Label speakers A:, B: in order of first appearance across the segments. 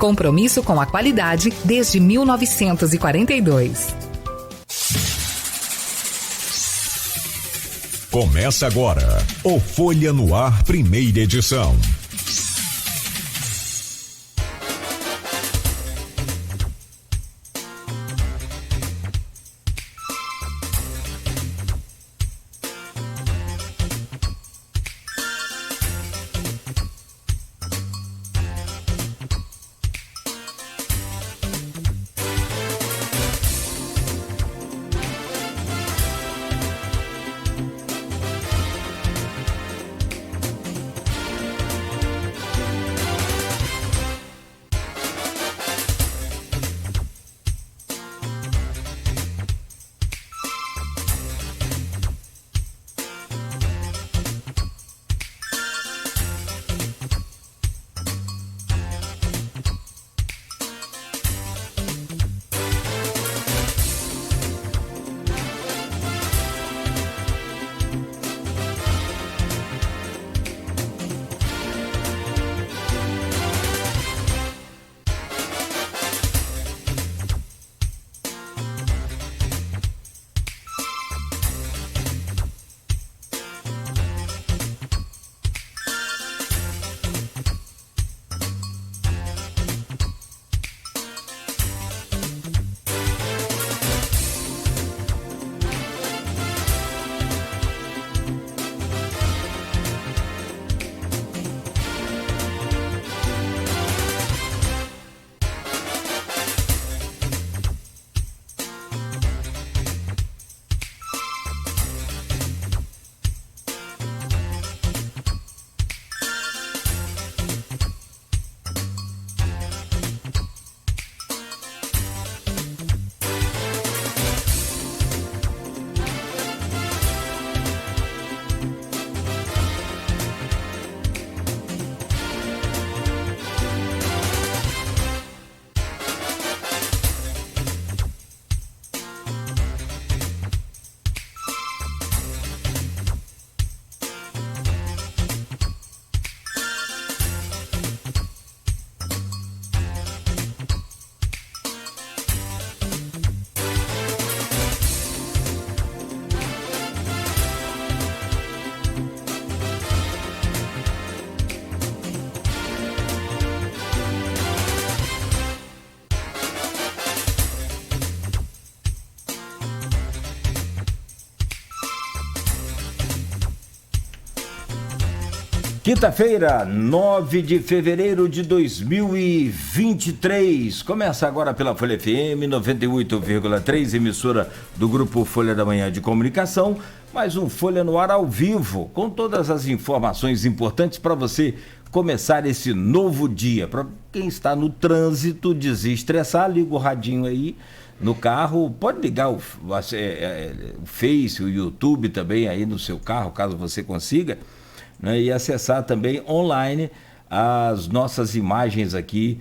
A: Compromisso com a qualidade desde 1942.
B: Começa agora o Folha no Ar, primeira edição.
C: Quinta-feira, 9 de fevereiro de 2023. Começa agora pela Folha FM 98,3, emissora do Grupo Folha da Manhã de Comunicação. Mais um Folha no Ar ao vivo, com todas as informações importantes para você começar esse novo dia. Para quem está no trânsito, desestressar, liga o radinho aí no carro. Pode ligar o Face, o YouTube também aí no seu carro, caso você consiga. Né, e acessar também online as nossas imagens aqui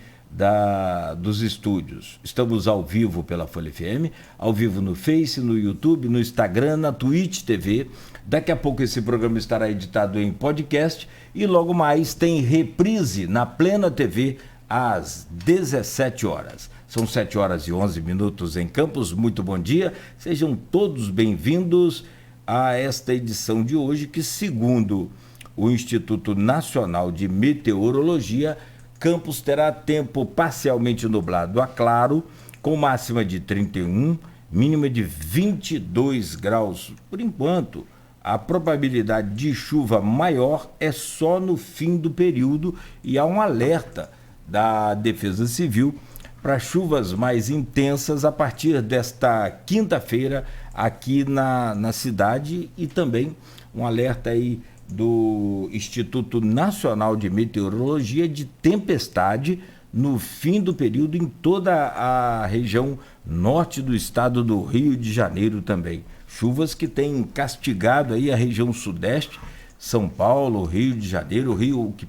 C: dos estúdios. Estamos ao vivo pela Folha FM, ao vivo no Face, no YouTube, no Instagram, na Twitch TV. Daqui a pouco esse programa estará editado em podcast e logo mais tem reprise na Plena TV às 17 horas. São 7 horas e 11 minutos em Campos. Muito bom dia, sejam todos bem-vindos a esta edição de hoje que, segundo o Instituto Nacional de Meteorologia, Campos terá tempo parcialmente nublado a claro, com máxima de 31, mínima de 22 graus. Por enquanto, a probabilidade de chuva maior é só no fim do período e há um alerta da Defesa Civil para chuvas mais intensas a partir desta quinta-feira aqui na cidade e também um alerta aí do Instituto Nacional de Meteorologia de tempestade no fim do período em toda a região norte do estado do Rio de Janeiro também. Chuvas que têm castigado aí a região sudeste, São Paulo, Rio de Janeiro, Rio que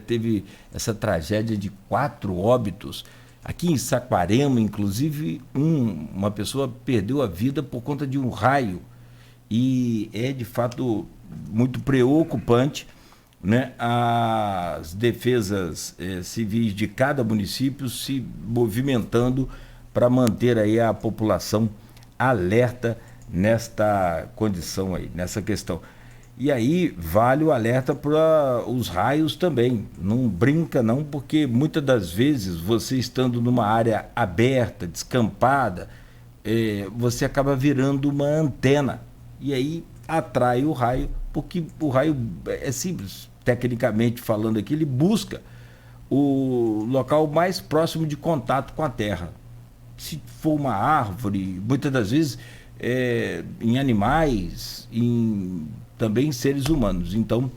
C: teve essa tragédia de 4 óbitos. Aqui em Saquarema, inclusive, uma pessoa perdeu a vida por conta de um raio. E é de fato muito preocupante né, as defesas civis de cada município se movimentando para manter aí a população alerta nesta condição aí, nessa questão. E aí vale o alerta para os raios também. Não brinca não, porque muitas das vezes você estando numa área aberta, descampada, você acaba virando uma antena. E aí atrai o raio, porque o raio é simples, tecnicamente falando aqui, ele busca o local mais próximo de contato com a terra. Se for uma árvore, muitas das vezes em animais, também em seres humanos. Então,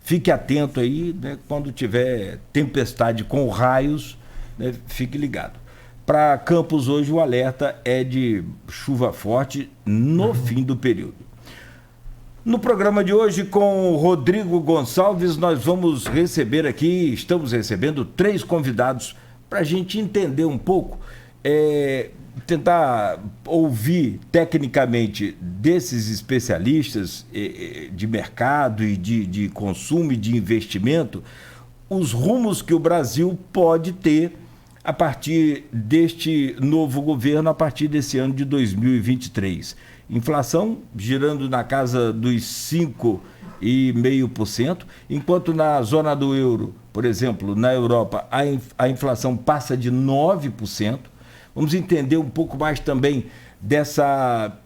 C: fique atento aí, né, quando tiver tempestade com raios, né, fique ligado. Para Campos hoje o alerta é de chuva forte no fim do período. No programa de hoje com o Rodrigo Gonçalves, nós vamos receber aqui, estamos recebendo 3 convidados para a gente entender um pouco, tentar ouvir tecnicamente desses especialistas de mercado e de consumo e de investimento, os rumos que o Brasil pode ter a partir deste novo governo, a partir desse ano de 2023. Inflação girando na casa dos 5,5%, enquanto na zona do euro, por exemplo, na Europa, a inflação passa de 9%. Vamos entender um pouco mais também dessa,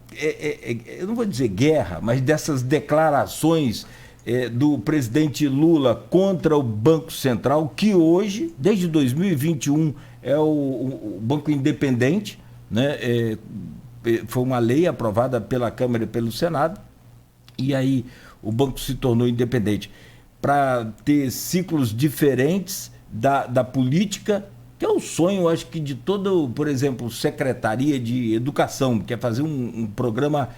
C: eu não vou dizer guerra, mas dessas declarações do presidente Lula contra o Banco Central, que hoje, desde 2021, é o Banco Independente, né? Foi uma lei aprovada pela Câmara e pelo Senado, e aí o banco se tornou independente para ter ciclos diferentes da política, que é o sonho, acho que de todo, por exemplo, Secretaria de Educação, que é fazer um programa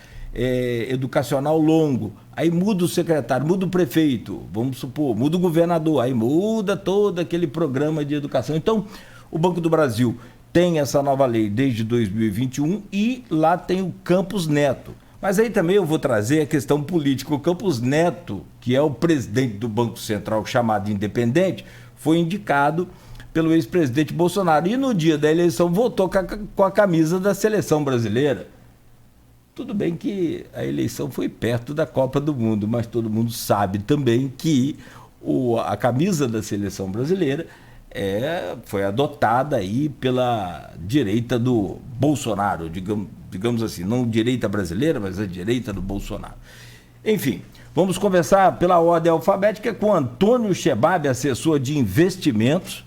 C: educacional longo. Aí muda o secretário, muda o prefeito, vamos supor, muda o governador, aí muda todo aquele programa de educação. Então, o Banco do Brasil tem essa nova lei desde 2021 e lá tem o Campos Neto. Mas aí também eu vou trazer a questão política. O Campos Neto, que é o presidente do Banco Central chamado independente, foi indicado pelo ex-presidente Bolsonaro. E no dia da eleição votou com a camisa da seleção brasileira. Tudo bem que a eleição foi perto da Copa do Mundo, mas todo mundo sabe também que a camisa da seleção brasileira foi adotada aí pela direita do Bolsonaro, digamos assim, não direita brasileira, mas a direita do Bolsonaro. Enfim, vamos conversar pela ordem alfabética com Antônio Chebab, assessor de investimentos,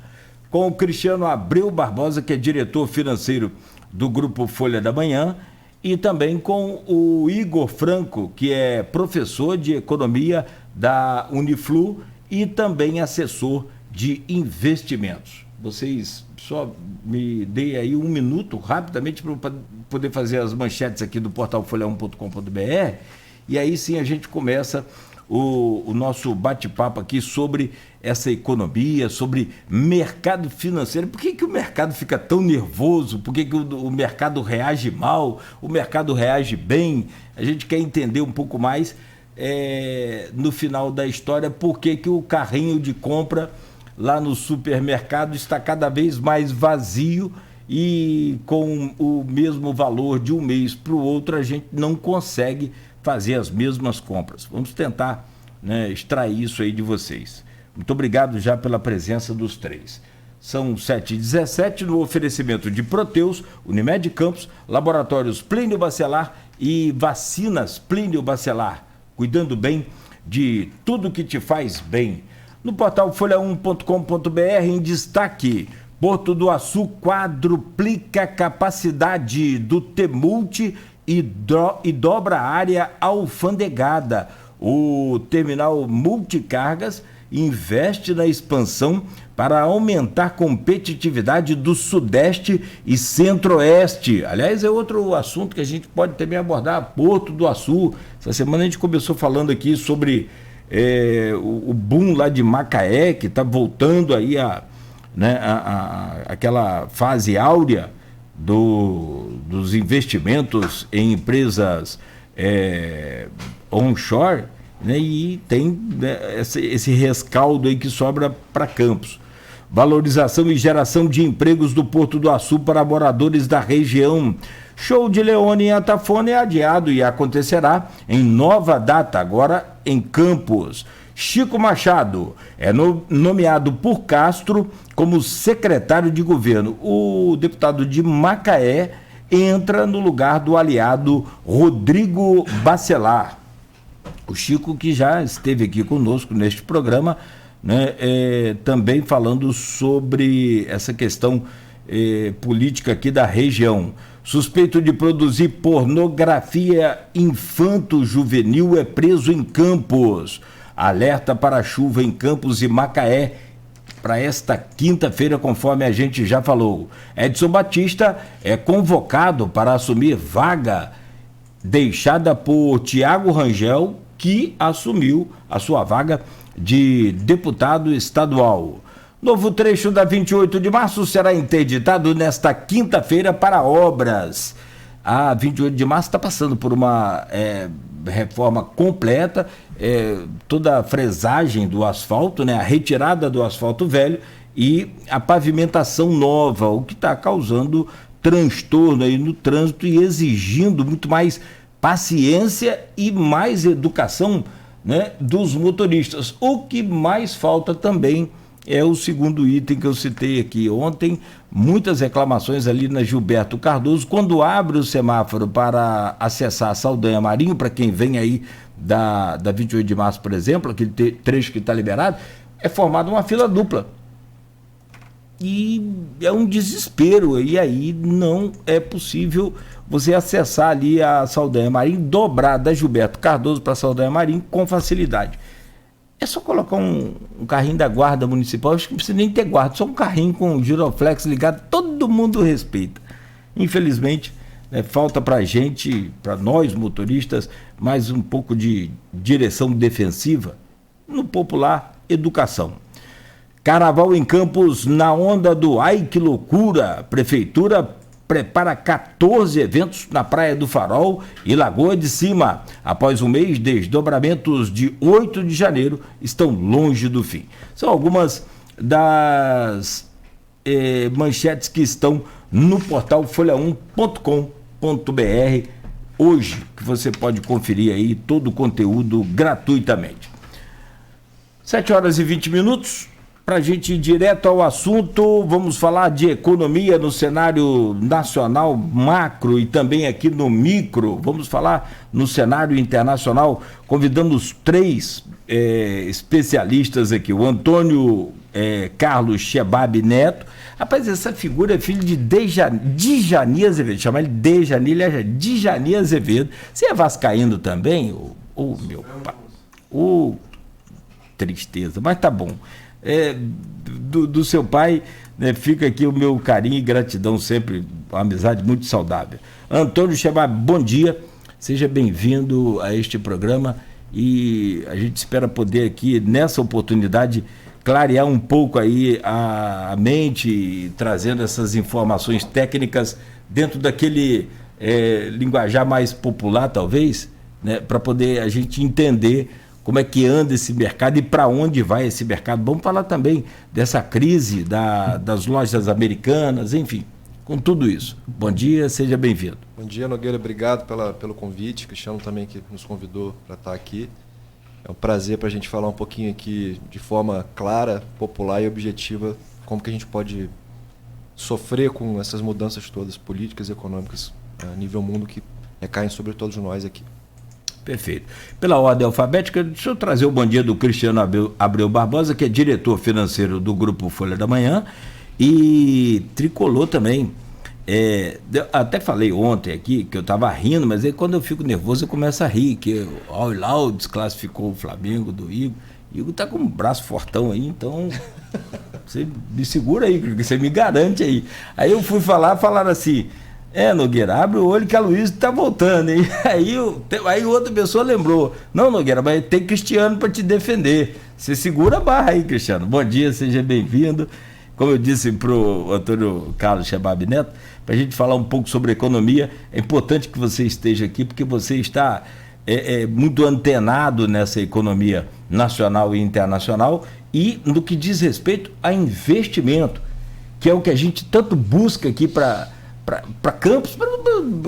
C: com o Cristiano Abreu Barbosa, que é diretor financeiro do Grupo Folha da Manhã, e também com o Igor Franco, que é professor de economia da Uniflu e também assessor de investimentos. Vocês só me deem aí um minuto, rapidamente, para poder fazer as manchetes aqui do portal folha1.com.br, e aí sim a gente começa o nosso bate-papo aqui sobre essa economia, sobre mercado financeiro. Por que o mercado fica tão nervoso? Por que o mercado reage mal? O mercado reage bem? A gente quer entender um pouco mais, no final da história, por que o carrinho de compra lá no supermercado está cada vez mais vazio e com o mesmo valor de um mês para o outro a gente não consegue fazer as mesmas compras. Vamos tentar, né, extrair isso aí de vocês. Muito obrigado já pela presença dos 3. São 7h17 no oferecimento de Proteus, Unimed Campos, Laboratórios Plínio Bacelar e Vacinas Plínio Bacelar, cuidando bem de tudo que te faz bem. No portal folha1.com.br, em destaque, Porto do Açu quadruplica a capacidade do T-Multi e dobra a área alfandegada. O terminal multicargas investe na expansão para aumentar a competitividade do Sudeste e Centro-Oeste. Aliás, é outro assunto que a gente pode também abordar, Porto do Açu. Essa semana a gente começou falando aqui sobre o boom lá de Macaé, que está voltando aí aquela fase áurea dos investimentos em empresas onshore, né, e tem, né, esse rescaldo aí que sobra para Campos. Valorização e geração de empregos do Porto do Açu para moradores da região. Show de Leone em Atafona é adiado e acontecerá em nova data, agora em Campos. Chico Machado é nomeado por Castro como secretário de governo. O deputado de Macaé entra no lugar do aliado Rodrigo Bacelar. O Chico, que já esteve aqui conosco neste programa, né, também falando sobre essa questão política aqui da região. Suspeito de produzir pornografia infanto-juvenil é preso em Campos. Alerta para chuva em Campos e Macaé para esta quinta-feira, conforme a gente já falou. Edson Batista é convocado para assumir vaga deixada por Tiago Rangel, que assumiu a sua vaga de deputado estadual. Novo trecho da 28 de março será interditado nesta quinta-feira para obras. A 28 de março está passando por uma reforma completa, toda a fresagem do asfalto, né, a retirada do asfalto velho e a pavimentação nova, o que está causando transtorno aí no trânsito e exigindo muito mais paciência e mais educação, né, dos motoristas. O que mais falta também é o segundo item que eu citei aqui ontem, muitas reclamações ali na Gilberto Cardoso, quando abre o semáforo para acessar a Saldanha Marinho, para quem vem aí da 28 de março, por exemplo, aquele trecho que está liberado, é formada uma fila dupla. E é um desespero, e aí não é possível você acessar ali a Saldanha Marinho, dobrar da Gilberto Cardoso para a Saldanha Marinho com facilidade. É só colocar um carrinho da guarda municipal, acho que não precisa nem ter guarda, só um carrinho com giroflex ligado, todo mundo respeita. Infelizmente, falta para a gente, para nós motoristas, mais um pouco de direção defensiva, no popular, educação. Carnaval em Campos na onda do Ai Que Loucura, Prefeitura prepara 14 eventos na Praia do Farol e Lagoa de Cima. Após um mês, desdobramentos de 8 de janeiro estão longe do fim. São algumas das manchetes que estão no portal folha1.com.br hoje, que você pode conferir aí todo o conteúdo gratuitamente. 7h20. Para a gente ir direto ao assunto, vamos falar de economia no cenário nacional macro e também aqui no micro. Vamos falar no cenário internacional. Convidamos 3 especialistas aqui. O Antônio Carlos Chebab Neto. Rapaz, essa figura é filho de Djani Azevedo. Chama ele Djani Azevedo. Você é vascaíno também? Meu pai. Tristeza, mas tá bom. Do seu pai, né, fica aqui o meu carinho e gratidão sempre, uma amizade muito saudável. Antônio Chebab, bom dia, seja bem-vindo a este programa e a gente espera poder aqui, nessa oportunidade, clarear um pouco aí a mente, trazendo essas informações técnicas dentro daquele linguajar mais popular, talvez, né, para poder a gente entender como é que anda esse mercado e para onde vai esse mercado. Vamos falar também dessa crise das lojas americanas, enfim, com tudo isso. Bom dia, seja bem-vindo.
D: Bom dia, Nogueira, obrigado pelo convite. Cristiano também que nos convidou para estar aqui. É um prazer para a gente falar um pouquinho aqui de forma clara, popular e objetiva como que a gente pode sofrer com essas mudanças todas políticas e econômicas a nível mundo que recaem sobre todos nós aqui.
C: Perfeito. Pela ordem alfabética, deixa eu trazer o bom dia do Cristiano Abreu Barbosa, que é diretor financeiro do Grupo Folha da Manhã e tricolor também. Até falei ontem aqui que eu estava rindo, mas aí quando eu fico nervoso eu começo a rir, que o Al-Hilal desclassificou o Flamengo do Igor. Igor tá com um braço fortão aí, então você me segura aí, você me garante aí. Aí eu fui falaram assim... Nogueira, abre o olho que a Luísa está voltando, hein? Aí outra pessoa lembrou, não, Nogueira, mas tem Cristiano para te defender. Você segura a barra aí, Cristiano. Bom dia, seja bem-vindo. Como eu disse para o Antônio Carlos Chebab Neto, para a gente falar um pouco sobre economia, é importante que você esteja aqui, porque você está muito antenado nessa economia nacional e internacional e no que diz respeito a investimento, que é o que a gente tanto busca aqui para Campos, para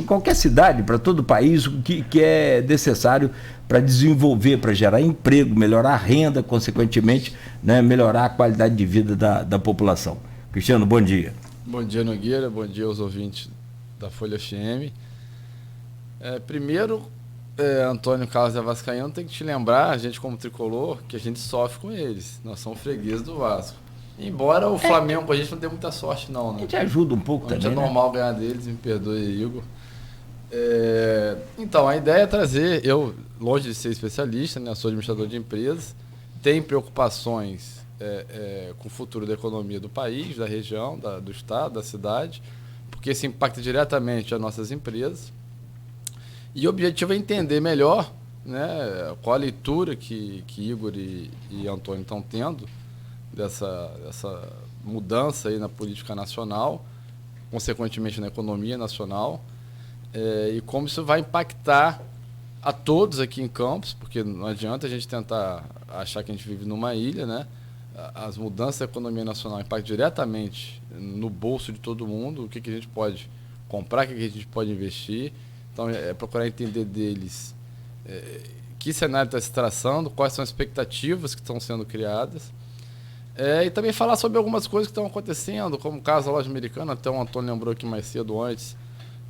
C: qualquer cidade, para todo o país, o que é necessário para desenvolver, para gerar emprego, melhorar a renda, consequentemente, né, melhorar a qualidade de vida da população. Cristiano, bom dia.
E: Bom dia, Nogueira, bom dia aos ouvintes da Folha FM. Primeiro, Antônio Carlos e Vascaíno, tem que te lembrar, a gente como tricolor, que a gente sofre com eles. Nós somos fregueses do Vasco. Embora o Flamengo, a gente não dê muita sorte, não, né?
C: A gente ajuda um pouco também,
E: é normal ganhar deles, me perdoe, Igor. Então, a ideia é trazer, eu, longe de ser especialista, né, sou administrador de empresas, tenho preocupações com o futuro da economia do país, da região, do estado, da cidade, porque isso impacta diretamente as nossas empresas. E o objetivo é entender melhor, né, qual a leitura que Igor e Antônio estão tendo dessa mudança aí na política nacional, consequentemente na economia nacional, e como isso vai impactar a todos aqui em Campos, porque não adianta a gente tentar achar que a gente vive numa ilha, né? As mudanças da economia nacional impactam diretamente no bolso de todo mundo, o que a gente pode comprar, o que a gente pode investir. Então, procurar entender deles que cenário está se traçando, quais são as expectativas que estão sendo criadas. E também falar sobre algumas coisas que estão acontecendo, como o caso da loja americana, até o Antônio lembrou aqui mais cedo antes,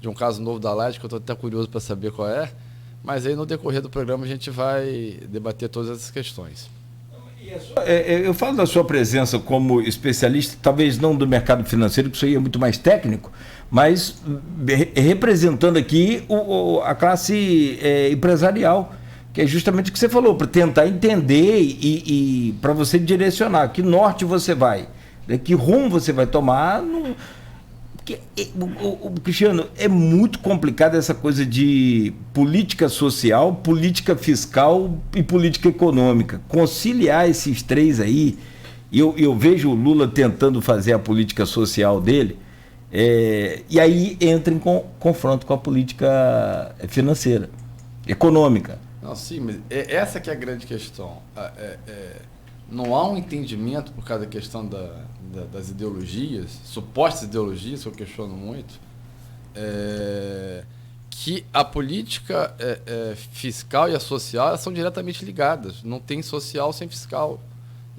E: de um caso novo da Light, que eu estou até curioso para saber qual é, mas aí no decorrer do programa a gente vai debater todas essas questões.
C: Eu falo da sua presença como especialista, talvez não do mercado financeiro, que isso aí é muito mais técnico, mas representando aqui a classe empresarial, que é justamente o que você falou, para tentar entender e para você direcionar que norte você vai, né, que rumo você vai tomar. Cristiano, é muito complicado essa coisa de política social, política fiscal e política econômica. Conciliar esses três aí, eu vejo o Lula tentando fazer a política social dele, e aí entra em confronto com a política financeira, econômica.
E: Não, sim, mas essa que é a grande questão. Não há um entendimento por causa da questão das ideologias, supostas ideologias, que eu questiono muito, que a política fiscal e a social são diretamente ligadas. Não tem social sem fiscal.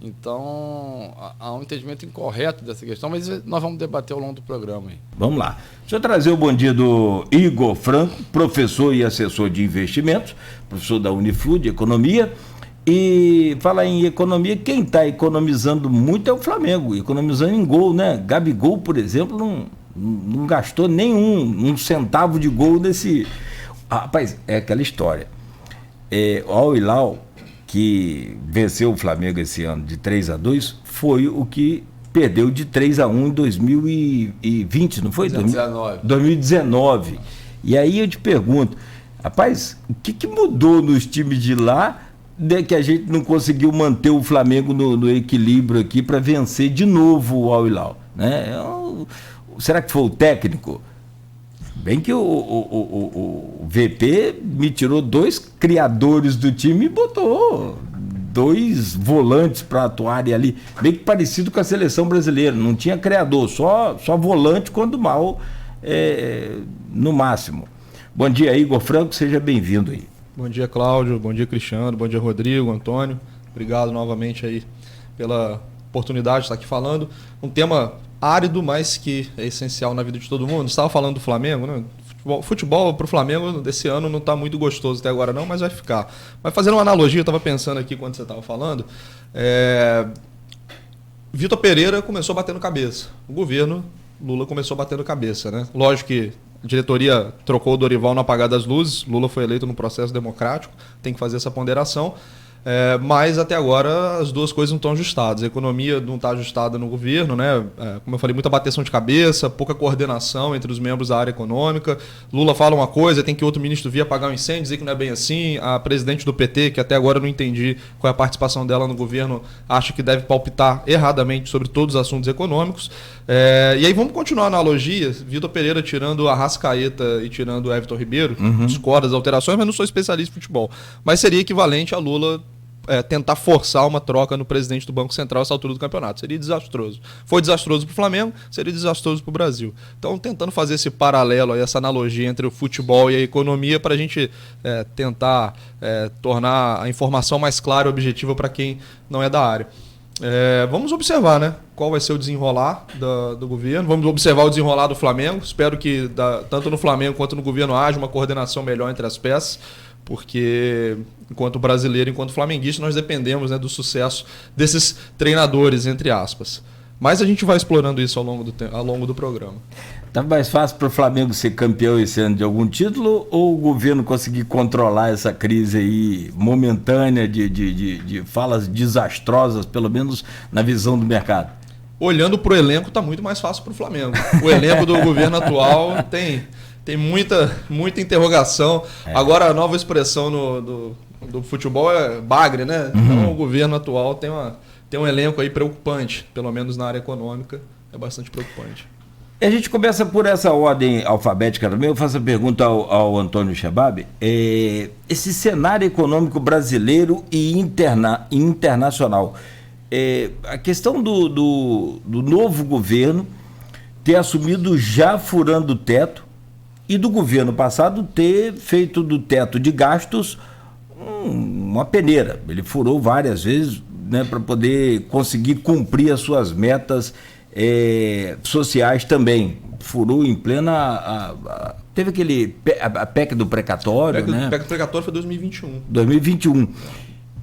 E: Então, há um entendimento incorreto dessa questão, mas nós vamos debater ao longo do programa. Aí.
C: Vamos lá. Deixa eu trazer o bom dia do Igor Franco, professor e assessor de investimentos, professor da Uniflu de Economia. E falar em economia, quem está economizando muito é o Flamengo, economizando em gol, né? Gabigol, por exemplo, não gastou um centavo de gol nesse... Rapaz, é aquela história. O Al Hilal, que venceu o Flamengo esse ano de 3-2, foi o que perdeu de 3-1 em 2020, não foi? 2019. E aí eu te pergunto, rapaz, o que mudou nos times de lá, que a gente não conseguiu manter o Flamengo no equilíbrio aqui para vencer de novo o Al Hilal, né? Será que foi o técnico? Bem que o VP me tirou 2 criadores do time e botou 2 volantes para atuarem ali, bem que parecido com a seleção brasileira, não tinha criador, só volante quando mal, no máximo. Bom dia, Igor Franco, seja bem-vindo aí.
F: Bom dia, Cláudio. Bom dia, Cristiano. Bom dia, Rodrigo, Antônio. Obrigado novamente aí pela oportunidade de estar aqui falando. Um tema árido, mas que é essencial na vida de todo mundo. Você estava falando do Flamengo, né? Futebol para o Flamengo desse ano não está muito gostoso até agora não, mas vai ficar. Mas fazendo uma analogia, eu estava pensando aqui quando você estava falando, Vitor Pereira começou batendo cabeça. O governo Lula começou batendo cabeça, né? Lógico que a diretoria trocou o Dorival no apagar das luzes, Lula foi eleito no processo democrático, tem que fazer essa ponderação. Mas até agora as duas coisas não estão ajustadas. A economia não está ajustada no governo, né? Como eu falei, muita bateção de cabeça, pouca coordenação entre os membros da área econômica. Lula fala uma coisa, tem que outro ministro vir apagar um incêndio, dizer que não é bem assim. A presidente do PT, que até agora eu não entendi qual é a participação dela no governo, acha que deve palpitar erradamente sobre todos os assuntos econômicos. E aí vamos continuar a analogia. Vitor Pereira tirando a Arrascaeta e tirando o Everton Ribeiro, discorda das alterações, mas não sou especialista em futebol. Mas seria equivalente a Lula tentar forçar uma troca no presidente do Banco Central essa altura do campeonato. Seria desastroso. Foi desastroso para o Flamengo, seria desastroso para o Brasil. Então, tentando fazer esse paralelo, essa analogia entre o futebol e a economia para a gente tentar tornar a informação mais clara e objetiva para quem não é da área. Vamos observar, né? Qual vai ser o desenrolar do governo. Vamos observar o desenrolar do Flamengo. Espero que tanto no Flamengo quanto no governo haja uma coordenação melhor entre as peças, porque enquanto brasileiro, enquanto flamenguista, nós dependemos, né, do sucesso desses treinadores, entre aspas. Mas a gente vai explorando isso ao longo do programa.
C: Tá mais fácil para o Flamengo ser campeão esse ano de algum título ou o governo conseguir controlar essa crise aí momentânea de falas desastrosas, pelo menos na visão do mercado?
F: Olhando para o elenco, está muito mais fácil para o Flamengo. O elenco do governo atual tem muita interrogação. Agora a nova expressão do futebol é bagre, né? Então o governo atual tem um elenco aí preocupante, pelo menos na área econômica, é bastante preocupante.
C: A gente começa por essa ordem alfabética também. Eu faço a pergunta ao Antônio Chebab. Esse cenário econômico brasileiro e internacional. A questão do novo governo ter assumido já furando o teto e do governo passado ter feito do teto de gastos uma peneira. Ele furou várias vezes, né, para poder conseguir cumprir as suas metas sociais também. Furou em plena... teve a PEC do precatório, né?
F: A PEC do precatório foi 2021.
C: 2021.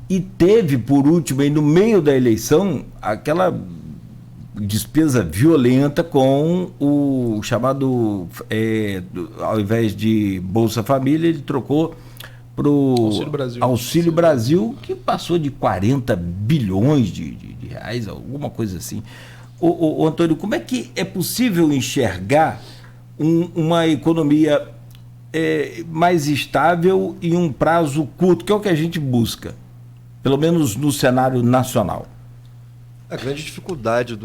C: E teve, por último, aí no meio da eleição, aquela despesa violenta com o chamado... ao invés de Bolsa Família, ele trocou para o Auxílio Brasil, que passou de 40 bilhões de reais, alguma coisa assim. Ô, Antônio, como é que é possível enxergar uma economia mais estável em um prazo curto, que é o que a gente busca, pelo menos no cenário nacional?
D: A grande dificuldade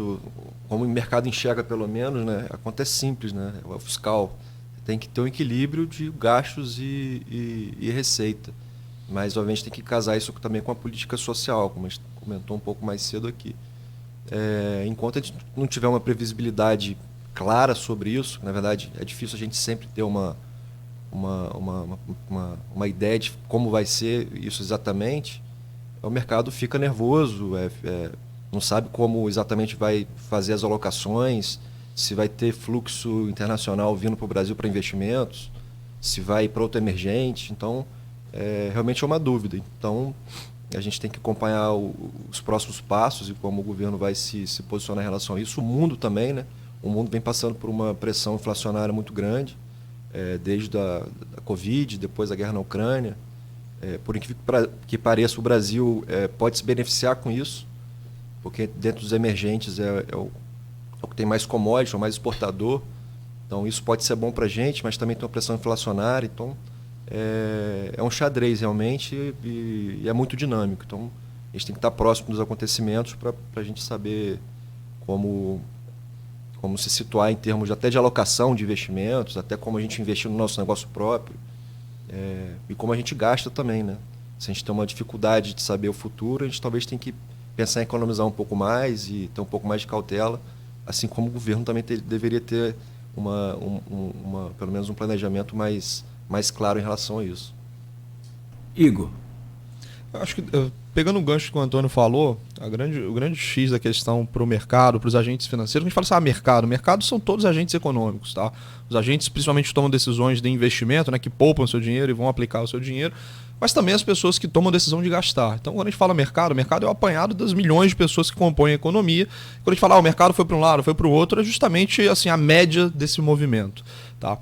D: como o mercado enxerga, pelo menos, né, a conta é simples, né? O fiscal tem que ter um equilíbrio de gastos e receita. Mas, obviamente, tem que casar isso também com a política social, como a gente comentou um pouco mais cedo aqui. Enquanto a gente não tiver uma previsibilidade clara sobre isso, na verdade, é difícil a gente sempre ter uma ideia de como vai ser isso exatamente, o mercado fica nervoso, não sabe como exatamente vai fazer as alocações, se vai ter fluxo internacional vindo para o Brasil para investimentos, se vai para outro emergente. Então, realmente é uma dúvida. Então, a gente tem que acompanhar os próximos passos e como o governo vai se posicionar em relação a isso. O mundo também, né? O mundo vem passando por uma pressão inflacionária muito grande, desde a Covid, depois da guerra na Ucrânia. Por incrível que pareça, o Brasil pode se beneficiar com isso, porque dentro dos emergentes é o que tem mais commodity, é o mais exportador. Então, isso pode ser bom para a gente, mas também tem uma pressão inflacionária. Então, é um xadrez realmente e é muito dinâmico. Então, a gente tem que estar próximo dos acontecimentos para a gente saber como se situar em termos até de alocação de investimentos, até como a gente investir no nosso negócio próprio, e como a gente gasta também, né? Se a gente tem uma dificuldade de saber o futuro, a gente talvez tem que pensar em economizar um pouco mais e ter um pouco mais de cautela, assim como o governo também deveria ter pelo menos um planejamento mais claro em relação a isso.
C: Igor?
F: Acho que, pegando o gancho que o Antônio falou, o grande X da questão para o mercado, para os agentes financeiros, a gente fala assim, mercado são todos agentes econômicos, tá? Os agentes principalmente tomam decisões de investimento, né, que poupam o seu dinheiro e vão aplicar o seu dinheiro, mas também as pessoas que tomam a decisão de gastar. Então, quando a gente fala mercado é o apanhado das milhões de pessoas que compõem a economia. Quando a gente fala, o mercado foi para um lado, foi para o outro, é justamente assim, a média desse movimento, tá?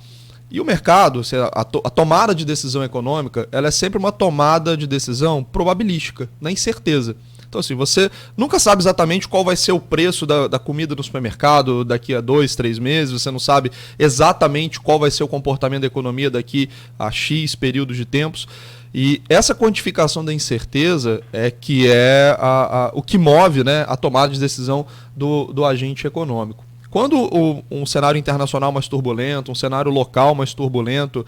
F: E o mercado, a tomada de decisão econômica, ela é sempre uma tomada de decisão probabilística, na incerteza. Então, assim, você nunca sabe exatamente qual vai ser o preço da comida no supermercado daqui a 2, 3 meses, você não sabe exatamente qual vai ser o comportamento da economia daqui a X períodos de tempos. E essa quantificação da incerteza é que é o que move, né, a tomada de decisão do agente econômico. Quando um cenário internacional mais turbulento, um cenário local mais turbulento,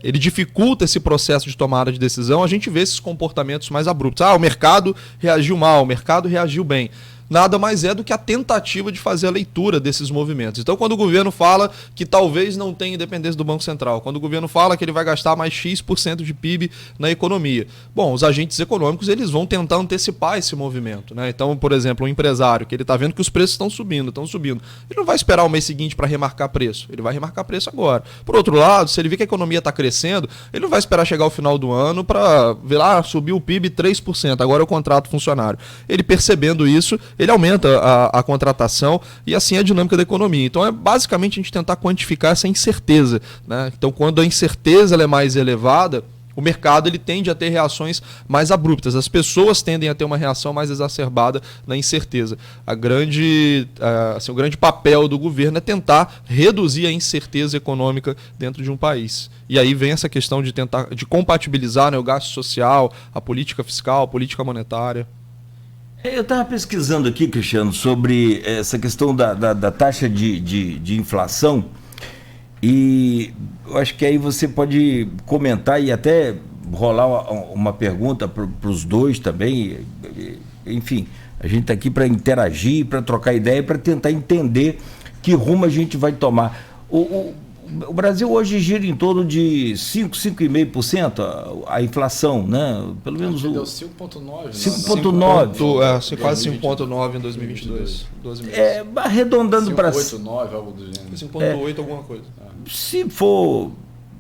F: ele dificulta esse processo de tomada de decisão, a gente vê esses comportamentos mais abruptos. O mercado reagiu mal, o mercado reagiu bem. Nada mais é do que a tentativa de fazer a leitura desses movimentos. Então, quando o governo fala que talvez não tenha independência do Banco Central, quando o governo fala que ele vai gastar mais X% de PIB na economia, bom, os agentes econômicos eles vão tentar antecipar esse movimento, né? Então, por exemplo, um empresário que ele está vendo que os preços estão subindo, ele não vai esperar o mês seguinte para remarcar preço, ele vai remarcar preço agora. Por outro lado, se ele vê que a economia está crescendo, ele não vai esperar chegar ao final do ano para ver lá, subiu o PIB 3%, agora eu contrato funcionário. Ele percebendo isso, ele aumenta a contratação e assim a dinâmica da economia. Então é basicamente a gente tentar quantificar essa incerteza, né? Então quando a incerteza ela é mais elevada, o mercado ele tende a ter reações mais abruptas. As pessoas tendem a ter uma reação mais exacerbada na incerteza. O grande papel do governo é tentar reduzir a incerteza econômica dentro de um país. E aí vem essa questão de tentar de compatibilizar, né, o gasto social, a política fiscal, a política monetária.
C: Eu estava pesquisando aqui, Cristiano, sobre essa questão da taxa de inflação, e eu acho que aí você pode comentar e até rolar uma pergunta para os dois também. Enfim, a gente está aqui para interagir, para trocar ideia, para tentar entender que rumo a gente vai tomar. O Brasil hoje gira em torno de 5,5% a inflação, né? Pelo menos
E: deu 5,9%.
C: 5,9%.
F: Quase 5,9% em 2022. 12 meses.
C: Arredondando para
E: 5,89%, algo do gênero.
F: 5,8% alguma coisa.
C: Se for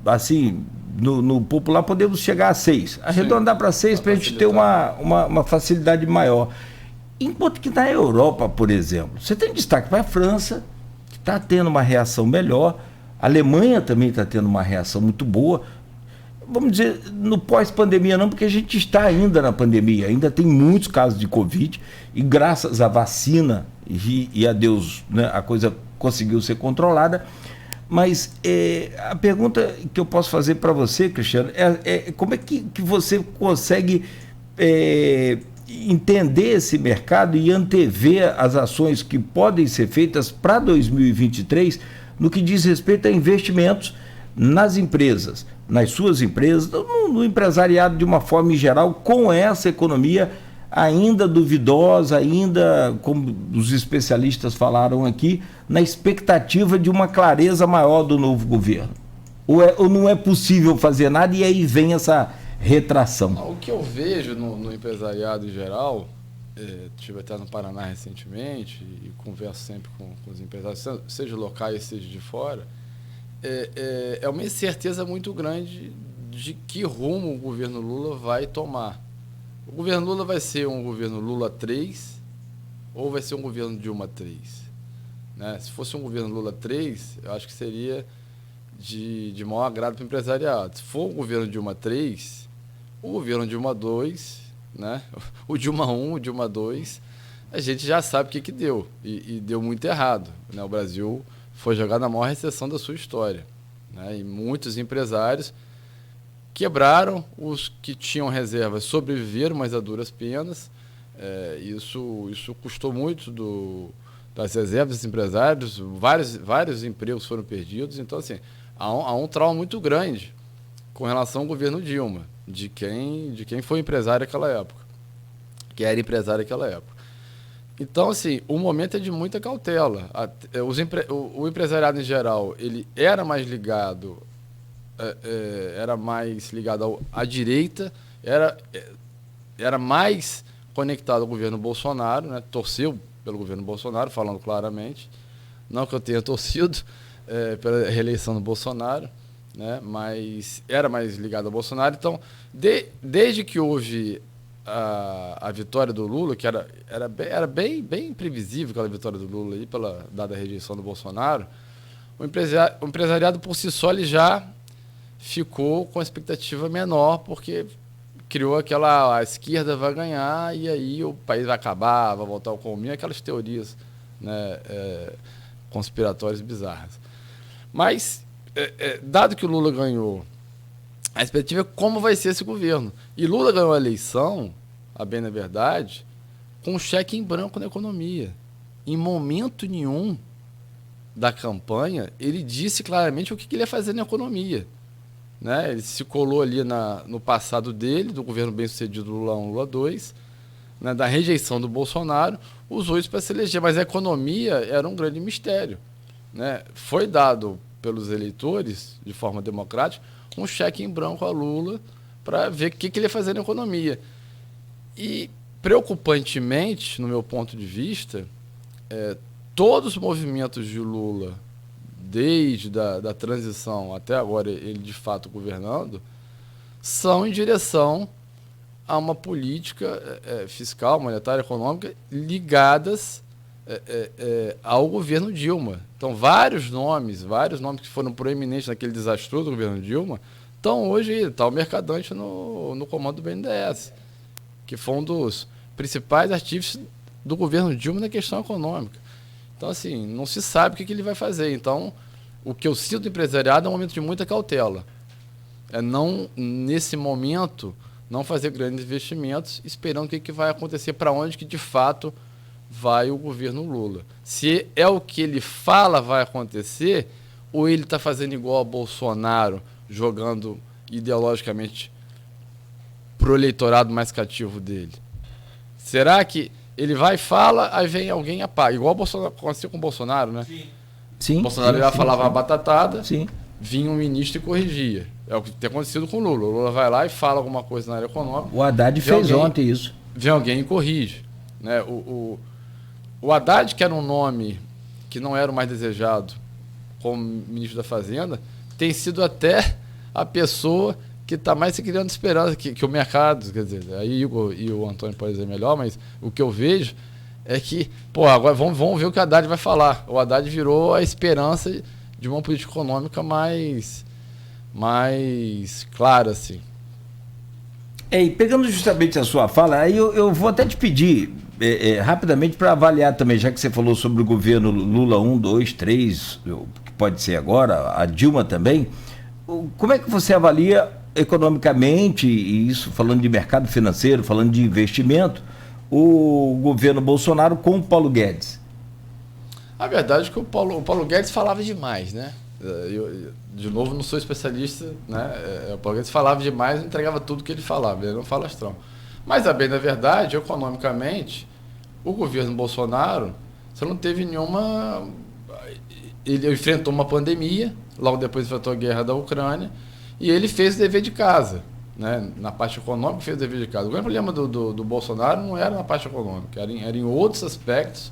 C: assim, no popular, podemos chegar a 6%. Arredondar para 6% para a gente ter uma facilidade maior. Enquanto que na Europa, por exemplo, você tem destaque para a França, que está tendo uma reação melhor. A Alemanha também está tendo uma reação muito boa. Vamos dizer, no pós-pandemia não, porque a gente está ainda na pandemia, ainda tem muitos casos de Covid, e graças à vacina e a Deus, né, a coisa conseguiu ser controlada. Mas a pergunta que eu posso fazer para você, Cristiano, é como é que você consegue entender esse mercado e antever as ações que podem ser feitas para 2023 no que diz respeito a investimentos nas empresas, nas suas empresas, no empresariado de uma forma em geral, com essa economia ainda duvidosa, ainda, como os especialistas falaram aqui, na expectativa de uma clareza maior do novo governo? Ou não é possível fazer nada e aí vem essa retração?
E: O que eu vejo no empresariado em geral, estive até no Paraná recentemente e converso sempre com os empresários, seja locais, seja de fora, é uma incerteza muito grande de que rumo o governo Lula vai tomar. O governo Lula vai ser um governo Lula 3 ou vai ser um governo Dilma 3? Né? Se fosse um governo Lula 3, eu acho que seria de maior agrado para o empresariado. Se for um governo Dilma 3, o governo Dilma 2, né? O Dilma 1, o Dilma 2, a gente já sabe o que deu, e deu muito errado, né? O Brasil foi jogado na maior recessão da sua história, né? E muitos empresários quebraram, os que tinham reservas sobreviveram, mas a duras penas. Isso custou muito das reservas dos empresários, vários empregos foram perdidos. Então, assim, há um trauma muito grande com relação ao governo Dilma, de quem foi empresário naquela época, que era empresário naquela época. Então, assim, o momento é de muita cautela. O empresariado em geral, ele era mais ligado à direita, era mais conectado ao governo Bolsonaro, né? Torceu pelo governo Bolsonaro, falando claramente. Não que eu tenha torcido pela reeleição do Bolsonaro, né? Mas era mais ligado ao Bolsonaro. Então, desde que houve a vitória do Lula, que era bem previsível aquela vitória do Lula aí, dada a rejeição do Bolsonaro, o empresariado por si só ele já ficou com a expectativa menor, porque criou a esquerda vai ganhar e aí o país vai acabar, vai voltar ao comunismo, aquelas teorias, né, conspiratórias bizarras. Mas, dado que o Lula ganhou, a expectativa é como vai ser esse governo. E Lula ganhou a eleição, a bem na verdade, com um cheque em branco na economia. Em momento nenhum da campanha, ele disse claramente o que ele ia fazer na economia. Né? Ele se colou ali no passado dele, do governo bem-sucedido Lula 1, Lula 2, né? Da rejeição do Bolsonaro, usou isso para se eleger. Mas a economia era um grande mistério. Né? Foi dado pelos eleitores, de forma democrática, um cheque em branco a Lula para ver o que ele ia fazer na economia. E, preocupantemente, no meu ponto de vista, todos os movimentos de Lula, desde da transição até agora, ele de fato governando, são em direção a uma política fiscal, monetária, econômica, ligadas ao governo Dilma. Então, vários nomes que foram proeminentes naquele desastroso governo Dilma, estão hoje, está o Mercadante no comando do BNDES, que foi um dos principais artífices do governo Dilma na questão econômica. Então, assim, não se sabe o que ele vai fazer. Então, o que eu sinto do empresariado é um momento de muita cautela. Não, nesse momento, não fazer grandes investimentos, esperando o que vai acontecer, para onde que, de fato, vai o governo Lula. Se é o que ele fala vai acontecer, ou ele está fazendo igual ao Bolsonaro, jogando ideologicamente pro eleitorado mais cativo dele. Será que ele vai e fala, aí vem alguém e apaga?Igual aconteceu com o Bolsonaro, né?
C: Sim.
E: O Bolsonaro já falava uma batatada,
C: Sim.
E: vinha um ministro e corrigia. É o que tem acontecido com o Lula. O Lula vai lá e fala alguma coisa na área econômica.
C: O Haddad fez ontem isso.
E: Vem alguém e corrige. Né? O Haddad, que era um nome que não era o mais desejado como ministro da Fazenda, tem sido até a pessoa que está mais se criando esperança que o mercado, quer dizer, aí Igor e o Antônio podem dizer melhor, mas o que eu vejo é que, agora vamos ver o que o Haddad vai falar. O Haddad virou a esperança de uma política econômica mais clara, assim.
C: E pegando justamente a sua fala, aí eu vou até te pedir rapidamente para avaliar também, já que você falou sobre o governo Lula 1, 2, 3, que pode ser agora, a Dilma também, como é que você avalia economicamente, e isso falando de mercado financeiro, falando de investimento, o governo Bolsonaro com o Paulo Guedes?
E: A verdade é que o Paulo Guedes falava demais, né? Eu, de novo, não sou especialista, né? O Paulo Guedes falava demais, não entregava tudo que ele falava, ele não fala falastrão. Mas, a bem da verdade, economicamente, o governo Bolsonaro, você não teve nenhuma... Ele enfrentou uma pandemia, logo depois enfrentou a guerra da Ucrânia, e ele fez o dever de casa, né? Na parte econômica, fez o dever de casa. O grande problema do Bolsonaro não era na parte econômica, era em outros aspectos,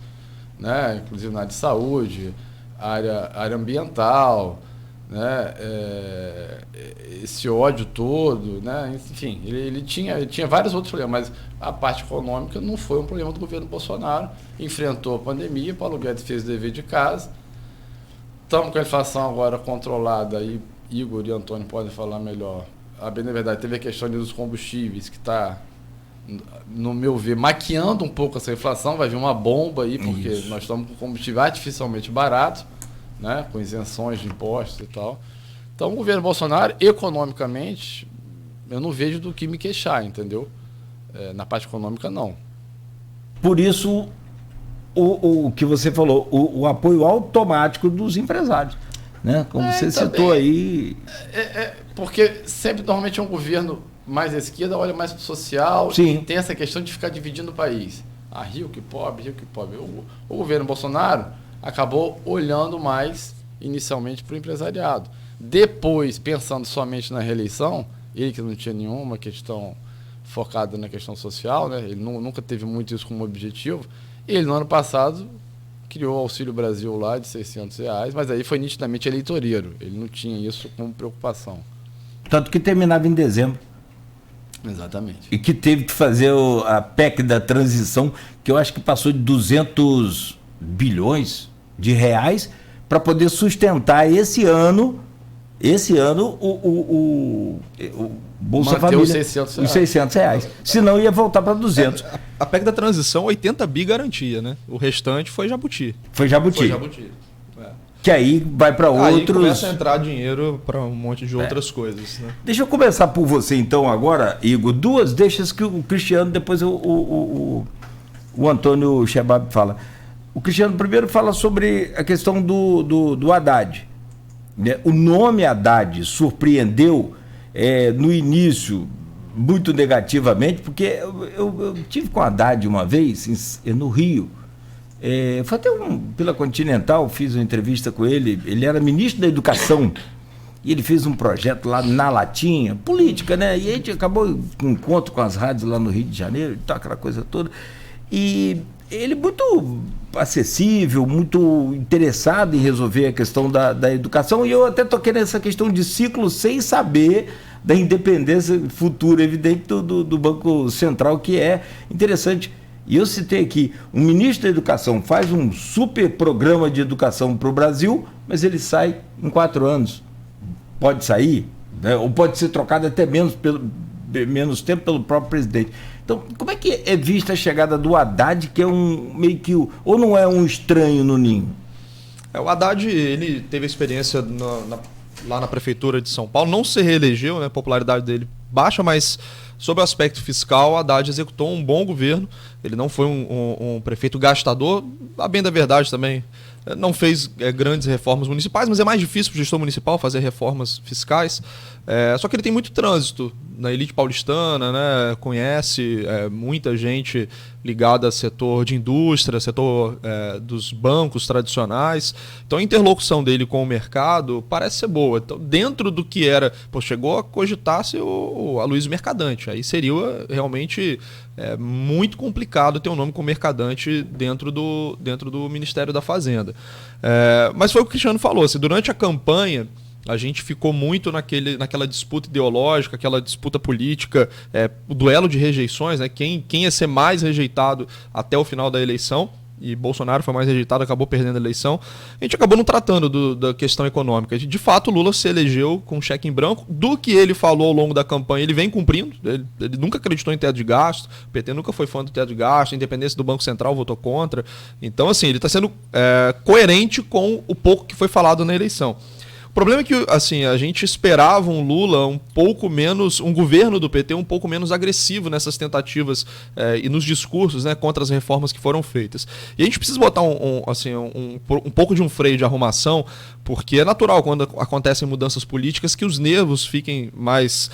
E: né? Inclusive na área de saúde, área ambiental, né? Esse ódio todo, né? Enfim, ele tinha vários outros problemas, mas a parte econômica não foi um problema do governo Bolsonaro. Enfrentou a pandemia, Paulo Guedes fez o dever de casa. Estamos com a inflação agora controlada, e Igor e Antônio podem falar melhor. A bem da verdade, teve a questão dos combustíveis, que está, no meu ver, maquiando um pouco essa inflação. Vai vir uma bomba aí, porque nós estamos com combustível artificialmente barato, né, com isenções de impostos e tal. Então, o governo Bolsonaro, economicamente, eu não vejo do que me queixar, entendeu? Na parte econômica, não.
C: Por isso, o que você falou, o apoio automático dos empresários, né? Como você citou aí.
E: Porque sempre, normalmente, é um governo mais à esquerda, olha mais para o social.
C: Sim.
E: E tem essa questão de ficar dividindo o país. Rico e pobre, rico e pobre. O governo Bolsonaro acabou olhando mais, inicialmente, para o empresariado. Depois, pensando somente na reeleição, ele que não tinha nenhuma questão focada na questão social, né? Ele nunca teve muito isso como objetivo. Ele, no ano passado, criou o Auxílio Brasil lá de R$600, mas aí foi nitidamente eleitoreiro. Ele não tinha isso como preocupação.
C: Tanto que terminava em dezembro.
E: Exatamente.
C: E que teve que fazer a PEC da transição, que eu acho que passou de 200 bilhões de reais para poder sustentar esse ano o Bolsa
E: Manter
C: Família,
E: os 600 reais.
C: os 600 reais. Senão ia voltar para 200.
F: A PEC da transição, 80 bi garantia, né? O restante foi Jabuti.
C: Foi Jabuti. Que aí vai para
F: Aí
C: outros.
F: começa a entrar dinheiro para um monte de outras coisas, né?
C: Deixa eu começar por você então agora, Igor. Duas deixas que o Cristiano, depois o Antônio Shebab fala. O Cristiano primeiro fala sobre a questão do Haddad. Né? O nome Haddad surpreendeu no início muito negativamente, porque eu tive com o Haddad uma vez no Rio. Foi até pela Continental, fiz uma entrevista com ele era ministro da Educação, e ele fez um projeto lá na Latinha, política, né? E a gente acabou com um encontro com as rádios lá no Rio de Janeiro, e tal, aquela coisa toda, e ele muito acessível, muito interessado em resolver a questão da educação, e eu até toquei nessa questão de ciclo sem saber da independência futura, evidente, do Banco Central, que é interessante. E eu citei aqui, o ministro da Educação faz um super programa de educação para o Brasil, mas ele sai em 4 anos. Pode sair, né? Ou pode ser trocado até menos tempo pelo próprio presidente. Então, como é que é vista a chegada do Haddad, que é meio que ou não é um estranho no ninho?
F: O Haddad, ele teve experiência lá na prefeitura de São Paulo, não se reelegeu, né? A popularidade dele baixa, mas sobre o aspecto fiscal, o Haddad executou um bom governo. Ele não foi um prefeito gastador, a bem da verdade também. Não fez grandes reformas municipais, mas é mais difícil para o gestor municipal fazer reformas fiscais. Só que ele tem muito trânsito na elite paulistana, né? Conhece muita gente ligada ao setor de indústria, setor dos bancos tradicionais. Então a interlocução dele com o mercado parece ser boa. Então, dentro do que era, chegou a cogitar-se a Aloysio Mercadante. Aí seria realmente muito complicado ter um nome como Mercadante dentro do Ministério da Fazenda. Mas foi o que o Cristiano falou, assim, durante a campanha a gente ficou muito naquela disputa ideológica, aquela disputa política, o duelo de rejeições, né? Quem ia ser mais rejeitado até o final da eleição, e Bolsonaro foi mais rejeitado, acabou perdendo a eleição. A gente acabou não tratando da questão econômica. De fato, Lula se elegeu com cheque em branco. Do que ele falou ao longo da campanha, ele vem cumprindo. Ele nunca acreditou em teto de gasto. O PT nunca foi fã do teto de gasto. A independência do Banco Central votou contra. Então, assim, ele está sendo coerente com o pouco que foi falado na eleição. O problema é que, assim, a gente esperava um Lula um pouco menos, um governo do PT um pouco menos agressivo nessas tentativas e nos discursos, né, contra as reformas que foram feitas. E a gente precisa botar um pouco de um freio de arrumação, porque é natural quando acontecem mudanças políticas que os nervos fiquem mais,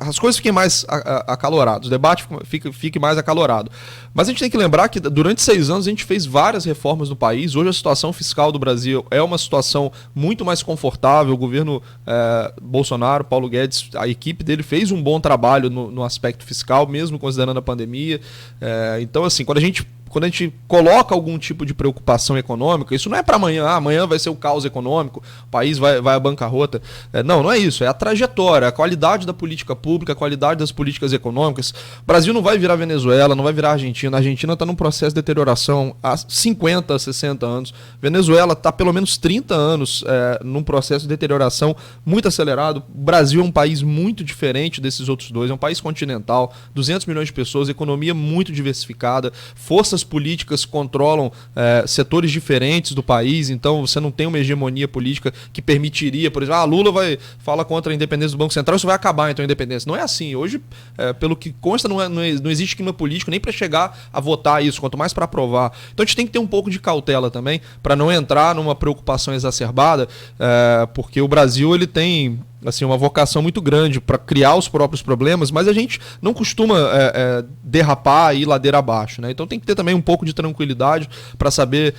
F: as coisas fiquem mais acaloradas, o debate fique mais acalorado. Mas a gente tem que lembrar que durante 6 anos a gente fez várias reformas no país. Hoje a situação fiscal do Brasil é uma situação muito mais confortável. O governo Bolsonaro, Paulo Guedes, a equipe dele fez um bom trabalho no aspecto fiscal, mesmo considerando a pandemia. Então, assim, quando a gente coloca algum tipo de preocupação econômica, isso não é para amanhã, amanhã vai ser o caos econômico, o país vai à bancarrota. Não é isso, é a trajetória, a qualidade da política pública, a qualidade das políticas econômicas. O Brasil não vai virar Venezuela, não vai virar Argentina. A Argentina está num processo de deterioração há 50, 60 anos. Venezuela está pelo menos 30 anos num processo de deterioração muito acelerado. O Brasil é um país muito diferente desses outros dois, é um país continental, 200 milhões de pessoas, economia muito diversificada, forças políticas controlam setores diferentes do país, então você não tem uma hegemonia política que permitiria, por exemplo, Lula fala contra a independência do Banco Central, isso vai acabar então a independência. Não é assim. Hoje, pelo que consta, não existe clima político nem para chegar a votar isso, quanto mais para aprovar. Então a gente tem que ter um pouco de cautela também, para não entrar numa preocupação exacerbada, porque o Brasil ele tem uma vocação muito grande para criar os próprios problemas, mas a gente não costuma derrapar e ir ladeira abaixo, né? Então tem que ter também um pouco de tranquilidade para saber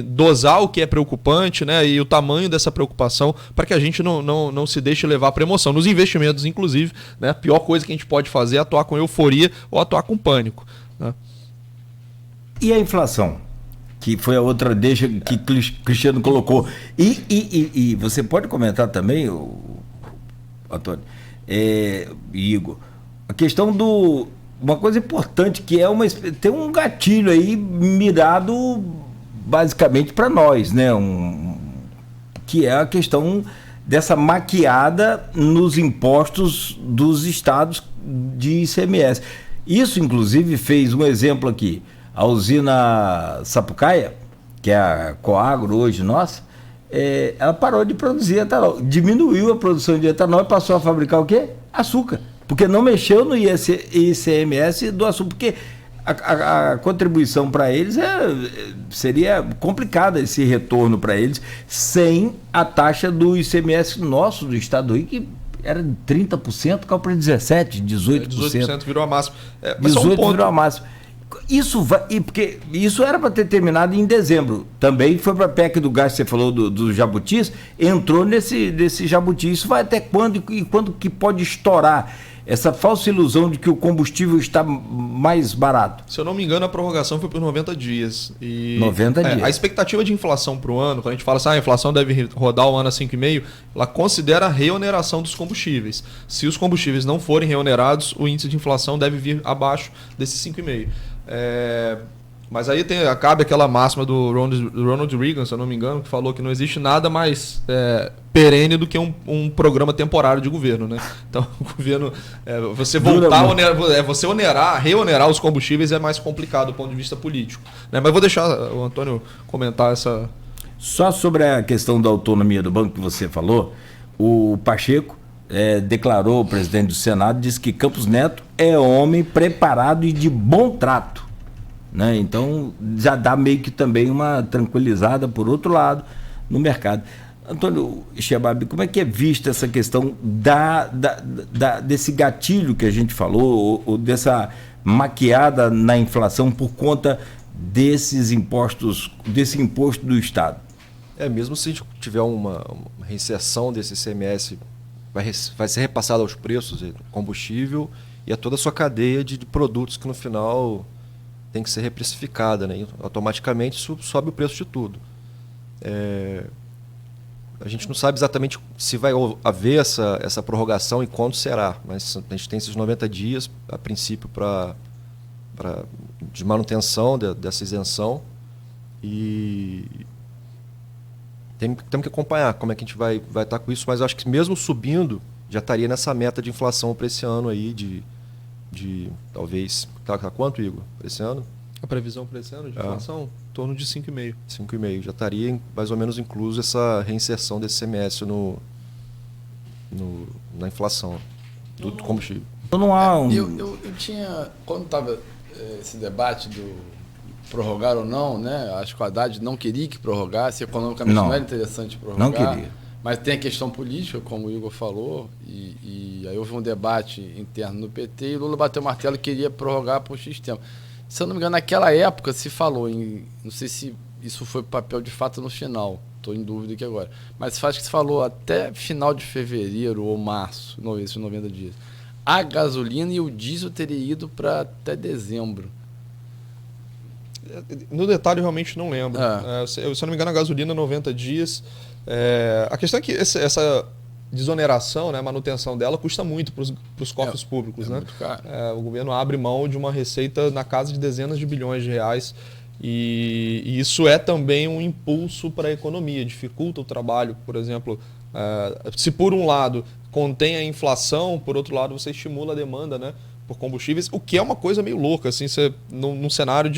F: dosar o que é preocupante, né? E o tamanho dessa preocupação, para que a gente não se deixe levar para emoção. Nos investimentos, inclusive, né? A pior coisa que a gente pode fazer é atuar com euforia ou atuar com pânico, né?
C: E a inflação? Que foi a outra deixa que Cristiano colocou. E você pode comentar também, Antônio, Igor, a questão uma coisa importante que tem um gatilho aí mirado basicamente para nós, né? Que é a questão dessa maquiada nos impostos dos estados de ICMS. Isso, inclusive, fez um exemplo aqui. A usina Sapucaia, que é a Coagro hoje nossa, ela parou de produzir etanol, diminuiu a produção de etanol e passou a fabricar o quê? Açúcar. Porque não mexeu no ICMS do açúcar, porque a contribuição para eles seria complicada, esse retorno para eles, sem a taxa do ICMS nosso, do estado do Rio, que era de 30%, caiu para 17%, 18%.
F: 18% virou a máxima.
C: 18% virou a máxima. Porque isso era para ter terminado em dezembro. Também foi para a PEC do gás, que você falou do jabutis, entrou nesse jabuti. Isso vai até quando e quando que pode estourar essa falsa ilusão de que o combustível está mais barato?
F: Se eu não me engano, a prorrogação foi por 90 dias.
C: 90 dias.
F: A expectativa de inflação para o ano, quando a gente fala assim, a inflação deve rodar o ano a 5,5%, ela considera a reoneração dos combustíveis. Se os combustíveis não forem reonerados, o índice de inflação deve vir abaixo desses 5,5%. Mas aí cabe aquela máxima do Ronald Reagan, se eu não me engano, que falou que não existe nada mais perene do que um programa temporário de governo, né? Então, o governo, você reonerar os combustíveis é mais complicado do ponto de vista político, né? Mas vou deixar o Antônio comentar essa...
C: Só sobre a questão da autonomia do banco que você falou, o Pacheco declarou, o presidente do Senado, disse que Campos Neto é homem preparado e de bom trato, né? Então já dá meio que também uma tranquilizada, por outro lado, no mercado. Antônio Chebab, como é que é vista essa questão desse gatilho que a gente falou, ou dessa maquiada na inflação por conta desses impostos, desse imposto do Estado?
D: Mesmo se a gente tiver uma reinserção desse ICMS, vai ser repassado aos preços do combustível e a toda a sua cadeia de produtos que no final tem que ser reprecificada, né? E automaticamente sobe o preço de tudo. A gente não sabe exatamente se vai haver essa prorrogação e quando será, mas a gente tem esses 90 dias, a princípio, de manutenção dessa isenção, e temos que acompanhar como é que a gente vai estar com isso, mas eu acho que mesmo subindo, já estaria nessa meta de inflação para esse ano aí, de talvez... Tá quanto, Igor, para esse ano?
F: A previsão para esse ano de inflação? Em torno de 5,5%.
D: 5,5%. Já estaria mais ou menos incluso essa reinserção desse ICMS na inflação do combustível.
C: Então não há
E: Eu tinha... Quando estava esse debate do prorrogar ou não, né? Acho que o Haddad não queria que prorrogasse, economicamente não era interessante prorrogar.
C: Não queria.
E: Mas tem a questão política, como o Igor falou, e aí houve um debate interno no PT e Lula bateu o martelo e queria prorrogar por X tempo. Se eu não me engano, naquela época se falou não sei se isso foi papel de fato no final, estou em dúvida aqui agora, mas acho que se falou até final de fevereiro ou março, esses 90 dias. A gasolina e o diesel teria ido para até dezembro.
F: No detalhe, eu realmente não lembro. Se eu não me engano, a gasolina 90 dias... a questão é que essa desoneração, né, a manutenção dela custa muito para os cofres públicos. Né?
E: Muito caro.
F: O governo abre mão de uma receita na casa de dezenas de bilhões de reais e isso é também um impulso para a economia, dificulta o trabalho, por exemplo. Se por um lado contém a inflação, por outro lado você estimula a demanda, né, por combustíveis, o que é uma coisa meio louca, assim, num cenário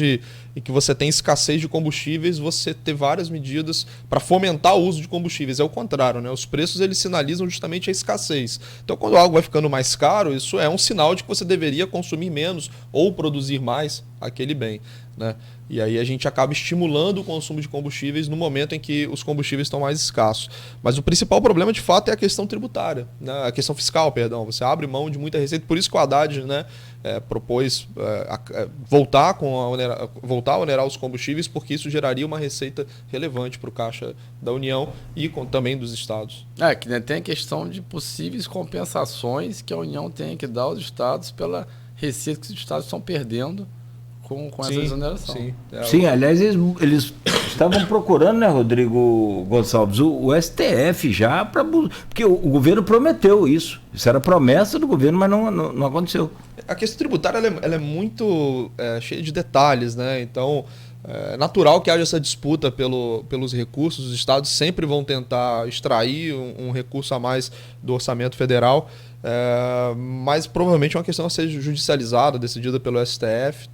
F: em que você tem escassez de combustíveis, você ter várias medidas para fomentar o uso de combustíveis. É o contrário, né? Os preços eles sinalizam justamente a escassez. Então, quando algo vai ficando mais caro, isso é um sinal de que você deveria consumir menos ou produzir mais aquele bem, né? E aí a gente acaba estimulando o consumo de combustíveis no momento em que os combustíveis estão mais escassos. Mas o principal problema, de fato, é a questão tributária, né? A questão fiscal, perdão. Você abre mão de muita receita. Por isso que o Haddad, né, propôs voltar a onerar os combustíveis, porque isso geraria uma receita relevante para o caixa da União e também dos estados.
E: Que né, tem a questão de possíveis compensações que a União tem que dar aos estados pela receita que os estados estão perdendo com essa exoneração.
C: Sim, aliás, eles estavam procurando, né, Rodrigo Gonçalves, o STF já, porque o governo prometeu isso. Isso era promessa do governo, mas não aconteceu.
F: A questão tributária ela é muito cheia de detalhes, né? Então, É natural que haja essa disputa pelos recursos, os estados sempre vão tentar extrair um recurso a mais do orçamento federal, mas provavelmente é uma questão a ser judicializada, decidida pelo STF,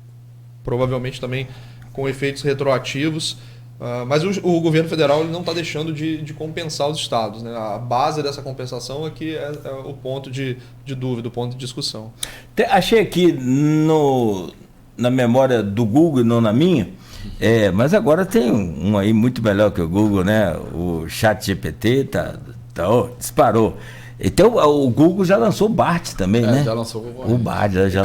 F: provavelmente também com efeitos retroativos. Mas o governo federal ele não está deixando de compensar os estados, né? A base dessa compensação aqui é o ponto de dúvida, o ponto de discussão.
C: Achei aqui na memória do Google e não na minha, mas agora tem um aí muito melhor que o Google, né? O ChatGPT disparou. Então o Google já lançou o BART também, né?
E: Já lançou
C: o BART. Já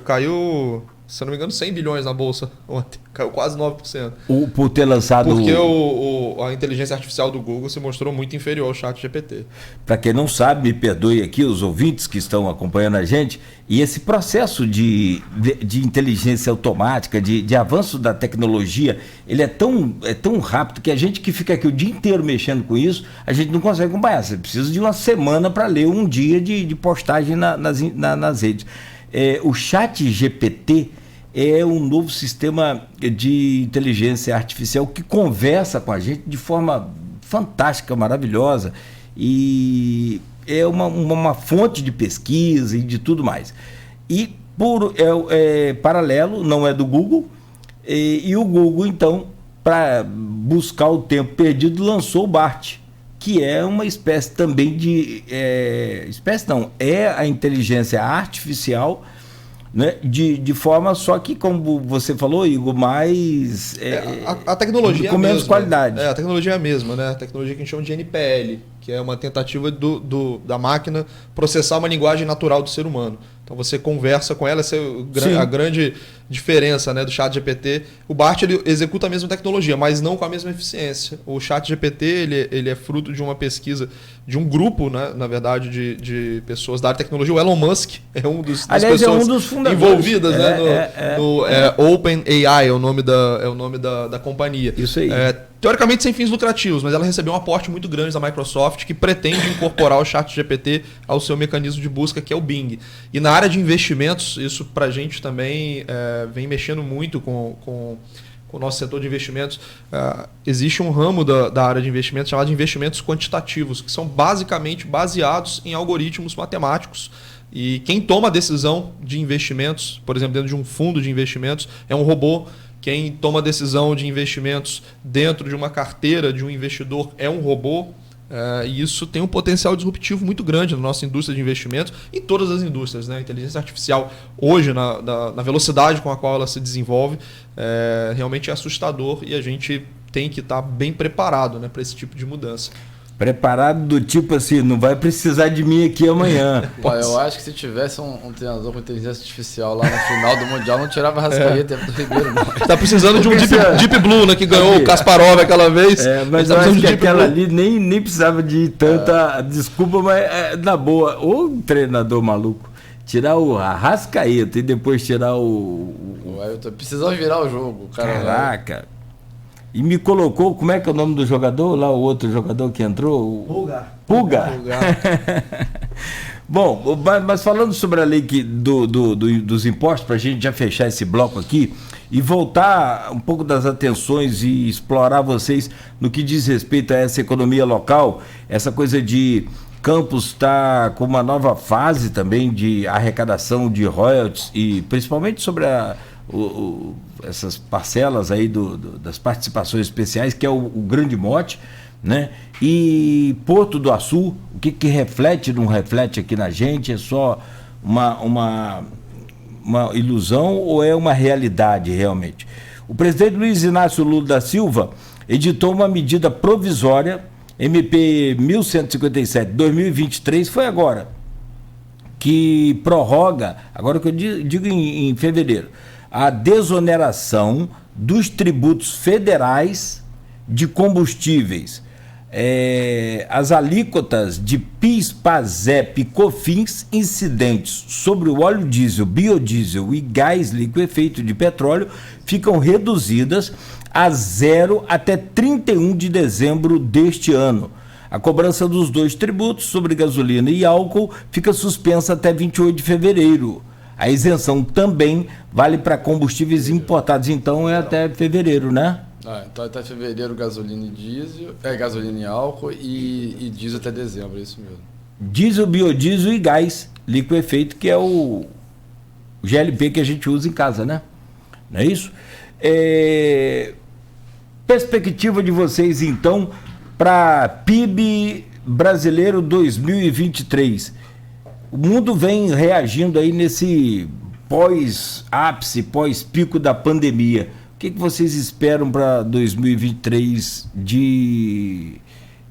F: caiu, se eu não me engano, 100 bilhões na bolsa ontem. Caiu quase 9%.
C: Por ter lançado...
F: Porque a inteligência artificial do Google se mostrou muito inferior ao ChatGPT.
C: Para quem não sabe, me perdoe aqui os ouvintes que estão acompanhando a gente, e esse processo de inteligência automática, de avanço da tecnologia, ele é tão rápido que a gente que fica aqui o dia inteiro mexendo com isso, a gente não consegue acompanhar. Você precisa de uma semana para ler um dia de postagem nas redes. O ChatGPT é um novo sistema de inteligência artificial que conversa com a gente de forma fantástica, maravilhosa, e é uma fonte de pesquisa e de tudo mais. E paralelo, não é do Google, e o Google, então, para buscar o tempo perdido, lançou o BART, que é uma espécie também é a inteligência artificial, né, de forma, só que como você falou, Igor, mais
F: a tecnologia
C: com menos qualidade.
F: A tecnologia é a mesma, né? A tecnologia que a gente chama de NPL, que é uma tentativa da máquina processar uma linguagem natural do ser humano. Então você conversa com ela, essa é a grande diferença, né, do ChatGPT. O BART ele executa a mesma tecnologia, mas não com a mesma eficiência. O ChatGPT ele é fruto de uma pesquisa de um grupo, né, na verdade, de pessoas da área de tecnologia. O Elon Musk é um das pessoas
C: um dos fundadores
F: envolvidas, no OpenAI, é o nome da companhia.
C: Isso aí.
F: Teoricamente sem fins lucrativos, mas ela recebeu um aporte muito grande da Microsoft, que pretende incorporar o ChatGPT ao seu mecanismo de busca, que é o Bing. E na área de investimentos, isso para a gente também vem mexendo muito com o nosso setor de investimentos. Existe um ramo da área de investimentos chamado de investimentos quantitativos, que são basicamente baseados em algoritmos matemáticos. E quem toma a decisão de investimentos, por exemplo, dentro de um fundo de investimentos, é um robô. Quem toma a decisão de investimentos dentro de uma carteira de um investidor é um robô. E isso tem um potencial disruptivo muito grande na nossa indústria de investimentos, em todas as indústrias, né? A inteligência artificial, hoje, na velocidade com a qual ela se desenvolve, realmente é assustador, e a gente tem que estar bem preparado, né, para esse tipo de mudança.
C: Preparado do tipo assim, não vai precisar de mim aqui amanhã.
E: Pô, eu acho que se tivesse um treinador com inteligência artificial lá no final do Mundial, não tirava a Rascaeta do Ribeiro, não.
F: Tá precisando de um Deep Blue, né, que ganhou o Kasparov aquela vez.
C: Mas eu acho que aquela ali nem precisava de tanta desculpa, mas na boa, o treinador maluco, tirar o Arrascaeta e depois tirar o
E: Everton, precisamos virar o jogo, cara.
C: Caraca. E me colocou, como é que é o nome do jogador? Lá o outro jogador que entrou? Pulga. Bom, mas falando sobre a lei dos impostos, para a gente já fechar esse bloco aqui e voltar um pouco das atenções e explorar vocês no que diz respeito a essa economia local, essa coisa de Campos está com uma nova fase também de arrecadação de royalties, e principalmente sobre essas parcelas aí das participações especiais, que é o grande mote, né? E Porto do Açu, o que reflete, não reflete aqui na gente? É só uma ilusão ou é uma realidade realmente? O presidente Luiz Inácio Lula da Silva editou uma medida provisória, MP 1157/2023, foi agora, que prorroga, agora que eu digo em fevereiro, a desoneração dos tributos federais de combustíveis, as alíquotas de PIS, PASEP e COFINS incidentes sobre o óleo diesel, biodiesel e gás liquefeito de petróleo ficam reduzidas a 0 até 31 de dezembro deste ano. A cobrança dos dois tributos sobre gasolina e álcool fica suspensa até 28 de fevereiro. A isenção também vale para combustíveis importados, então é até fevereiro, né?
E: Então até fevereiro gasolina e diesel, gasolina e álcool e diesel até dezembro, é isso mesmo.
C: Diesel, biodiesel e gás liquefeito, que é o GLP que a gente usa em casa, né? Não é isso? Perspectiva de vocês, então, para PIB brasileiro 2023. O mundo vem reagindo aí nesse pós-ápice, pós-pico da pandemia. O que vocês esperam para 2023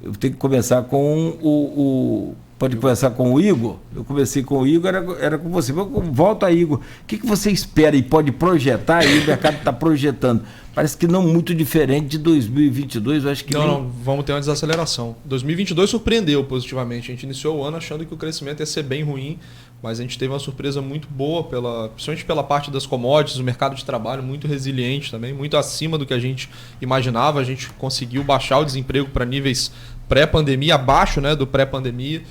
C: Eu tenho que começar com Pode começar com o Igor? Eu comecei com o Igor, era com você. Volta aí, Igor. O que você espera e pode projetar aí? O mercado está projetando. Parece que não muito diferente de 2022. Eu acho que
F: não, vamos ter uma desaceleração. 2022 surpreendeu positivamente. A gente iniciou o ano achando que o crescimento ia ser bem ruim, mas a gente teve uma surpresa muito boa, principalmente pela parte das commodities, o mercado de trabalho muito resiliente também, muito acima do que a gente imaginava. A gente conseguiu baixar o desemprego para níveis pré-pandemia, abaixo, né, do pré-pandemia.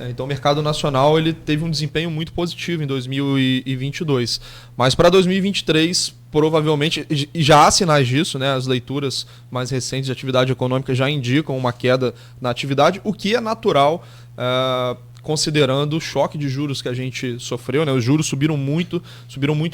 F: Então o mercado nacional ele teve um desempenho muito positivo em 2022. Mas para 2023, provavelmente, e já há sinais disso, né? As leituras mais recentes de atividade econômica já indicam uma queda na atividade, o que é natural, considerando o choque de juros que a gente sofreu, né? Os juros subiram muito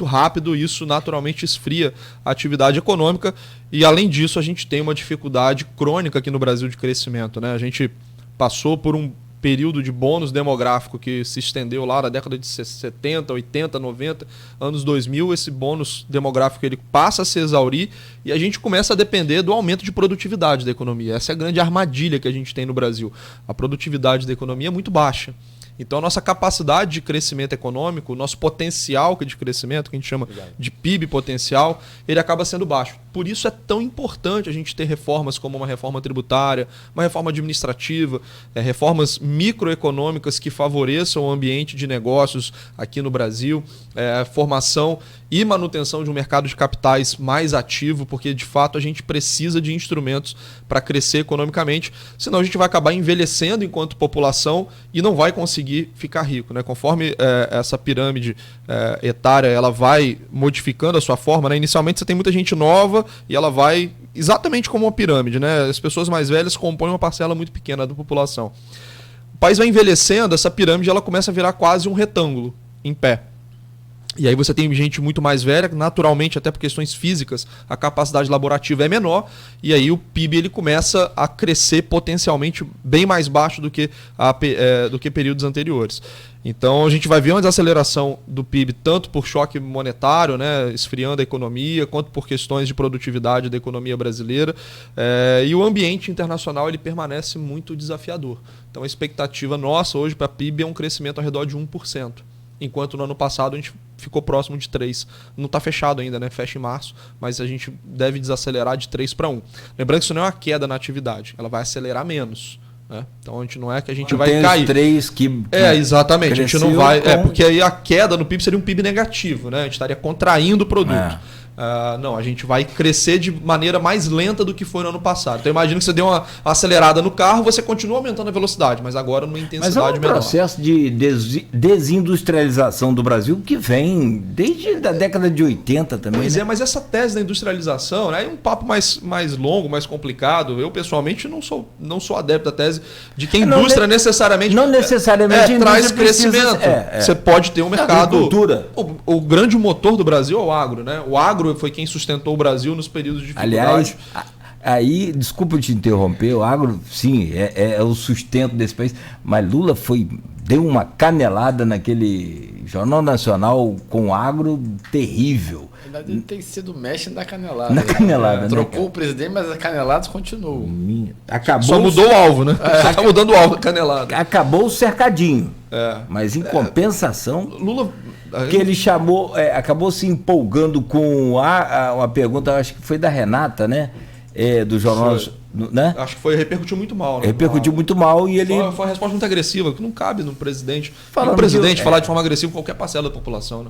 F: rápido, e isso naturalmente esfria a atividade econômica. E além disso, a gente tem uma dificuldade crônica aqui no Brasil de crescimento, né? A gente passou por um período de bônus demográfico que se estendeu lá na década de 70, 80, 90, anos 2000. Esse bônus demográfico ele passa a se exaurir e a gente começa a depender do aumento de produtividade da economia. Essa é a grande armadilha que a gente tem no Brasil. A produtividade da economia é muito baixa. Então a nossa capacidade de crescimento econômico, o nosso potencial de crescimento, que a gente chama de PIB potencial, ele acaba sendo baixo. Por isso é tão importante a gente ter reformas como uma reforma tributária, uma reforma administrativa, reformas microeconômicas que favoreçam o ambiente de negócios aqui no Brasil, formação e manutenção de um mercado de capitais mais ativo, porque de fato a gente precisa de instrumentos para crescer economicamente, senão a gente vai acabar envelhecendo enquanto população e não vai conseguir ficar rico, né? Conforme essa pirâmide etária ela vai modificando a sua forma, né? Inicialmente você tem muita gente nova e ela vai exatamente como uma pirâmide, né? As pessoas mais velhas compõem uma parcela muito pequena da população. O país vai envelhecendo, essa pirâmide ela começa a virar quase um retângulo em pé. E aí você tem gente muito mais velha, naturalmente, até por questões físicas, a capacidade laborativa é menor, e aí o PIB ele começa a crescer potencialmente bem mais baixo do que períodos anteriores. Então a gente vai ver uma desaceleração do PIB tanto por choque monetário, né, esfriando a economia, quanto por questões de produtividade da economia brasileira. E o ambiente internacional ele permanece muito desafiador. Então a expectativa nossa hoje para a PIB é um crescimento ao redor de 1%. Enquanto no ano passado a gente ficou próximo de 3. Não está fechado ainda, né? Fecha em março, mas a gente deve desacelerar de 3 para 1. Lembrando que isso não é uma queda na atividade, ela vai acelerar menos. Né? Então a gente não é que a gente vai cair.
C: Os 3 que
F: exatamente. A gente não vai. Porque aí a queda no PIB seria um PIB negativo, né? A gente estaria contraindo o produto. Não, a gente vai crescer de maneira mais lenta do que foi no ano passado. Então imagina que você deu uma acelerada no carro, você continua aumentando a velocidade, mas agora numa intensidade menor.
C: Mas é um processo de desindustrialização do Brasil que vem desde a década de 80 também.
F: Pois
C: né?
F: Mas essa tese da industrialização é um papo mais longo, mais complicado. Eu pessoalmente não sou adepto da tese de que a indústria necessariamente traz crescimento. Você pode ter um mercado.
C: Agricultura.
F: O grande motor do Brasil é o agro, né? O agro foi quem sustentou o Brasil nos períodos de dificuldade.
C: Aliás, aí, desculpa te interromper, o agro, sim, é o sustento desse país, mas Lula deu uma canelada naquele Jornal Nacional com o agro terrível.
E: Na verdade, ele tem sido mestre da canelada.
C: Na canelada, né?
E: Trocou o presidente, mas as caneladas continuam.
F: Só mudou o alvo, né? Só está mudando o alvo da canelada.
C: Acabou o cercadinho. Mas em compensação,
F: Lula...
C: que ele chamou, acabou se empolgando com uma pergunta, acho que foi da Renata, né? Do jornal, né?
F: Acho que repercutiu muito mal. Né?
C: Repercutiu muito mal e ele...
F: Foi uma resposta muito agressiva, que não cabe no presidente. Falar de forma agressiva com qualquer parcela da população, né?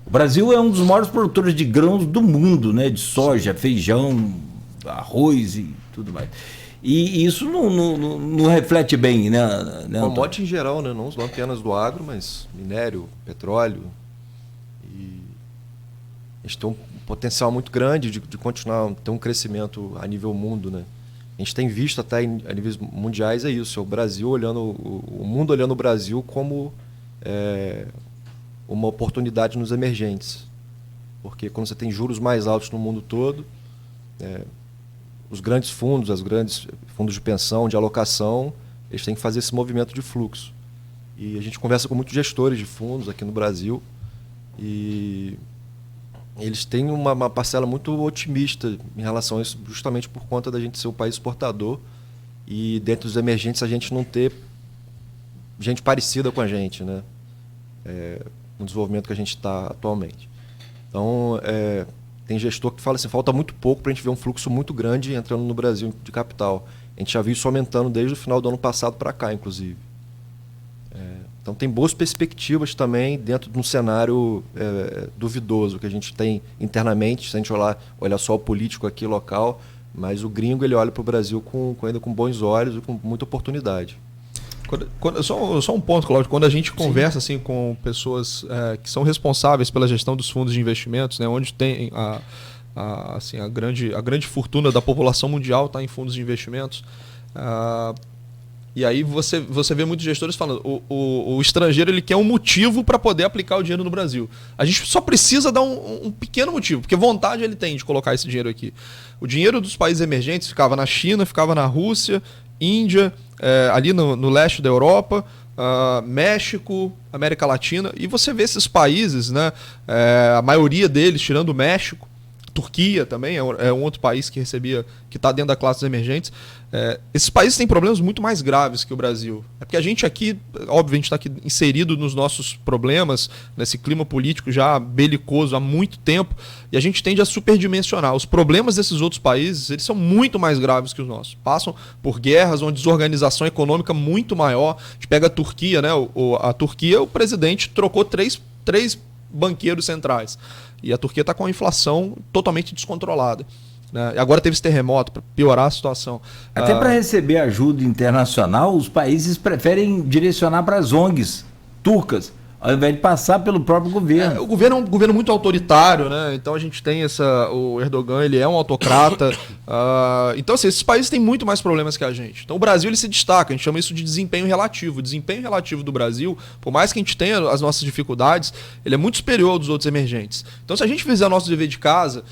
C: O Brasil é um dos maiores produtores de grãos do mundo, né? De soja, feijão, arroz e tudo mais. E isso não reflete bem, né?
D: Commodity em geral, né? Não apenas do agro, mas minério, petróleo, A gente tem um potencial muito grande de continuar ter um crescimento a nível mundo, né? A gente tem visto até a níveis mundiais isso, o Brasil o mundo olhando o Brasil como uma oportunidade nos emergentes. Porque quando você tem juros mais altos no mundo todo, os grandes fundos, os grandes fundos de pensão, de alocação, eles têm que fazer esse movimento de fluxo. E a gente conversa com muitos gestores de fundos aqui no Brasil e eles têm uma parcela muito otimista em relação a isso, justamente por conta da gente ser um país exportador e dentro dos emergentes a gente não ter gente parecida com a gente, né? No desenvolvimento que a gente está atualmente. Então, tem gestor que fala assim, falta muito pouco para a gente ver um fluxo muito grande entrando no Brasil de capital. A gente já viu isso aumentando desde o final do ano passado para cá, inclusive. Então tem boas perspectivas também dentro de um cenário duvidoso que a gente tem internamente, se a gente olhar só o político aqui local, mas o gringo ele olha para o Brasil ainda com bons olhos e com muita oportunidade.
F: Só um ponto, Cláudio, quando a gente conversa assim, com pessoas que são responsáveis pela gestão dos fundos de investimentos, né, onde tem a grande fortuna da população mundial está em fundos de investimentos, e aí você vê muitos gestores falando o estrangeiro ele quer um motivo para poder aplicar o dinheiro no Brasil. A gente só precisa dar um pequeno motivo, porque vontade ele tem de colocar esse dinheiro aqui. O dinheiro dos países emergentes ficava na China, ficava na Rússia, Índia, ali no leste da Europa, México, América Latina, e você vê esses países, né, a maioria deles, tirando o México, Turquia também é um outro país que está dentro da classe dos emergentes. Esses países têm problemas muito mais graves que o Brasil. É porque a gente aqui, obviamente, está aqui inserido nos nossos problemas, nesse clima político já belicoso há muito tempo, e a gente tende a superdimensionar. Os problemas desses outros países, eles são muito mais graves que os nossos. Passam por guerras, uma desorganização econômica muito maior. A gente pega a Turquia, né? A Turquia, o presidente trocou três banqueiros centrais. E a Turquia está com a inflação totalmente descontrolada. Né? E agora teve esse terremoto para piorar a situação.
C: Até para receber ajuda internacional, os países preferem direcionar para as ONGs turcas, ao invés de passar pelo próprio governo.
F: O governo é um governo muito autoritário, né? Então a gente tem o Erdogan, ele é um autocrata. Então assim, esses países têm muito mais problemas que a gente. Então o Brasil ele se destaca, a gente chama isso de desempenho relativo. O desempenho relativo do Brasil, por mais que a gente tenha as nossas dificuldades, ele é muito superior ao dos outros emergentes. Então se a gente fizer o nosso dever de casa,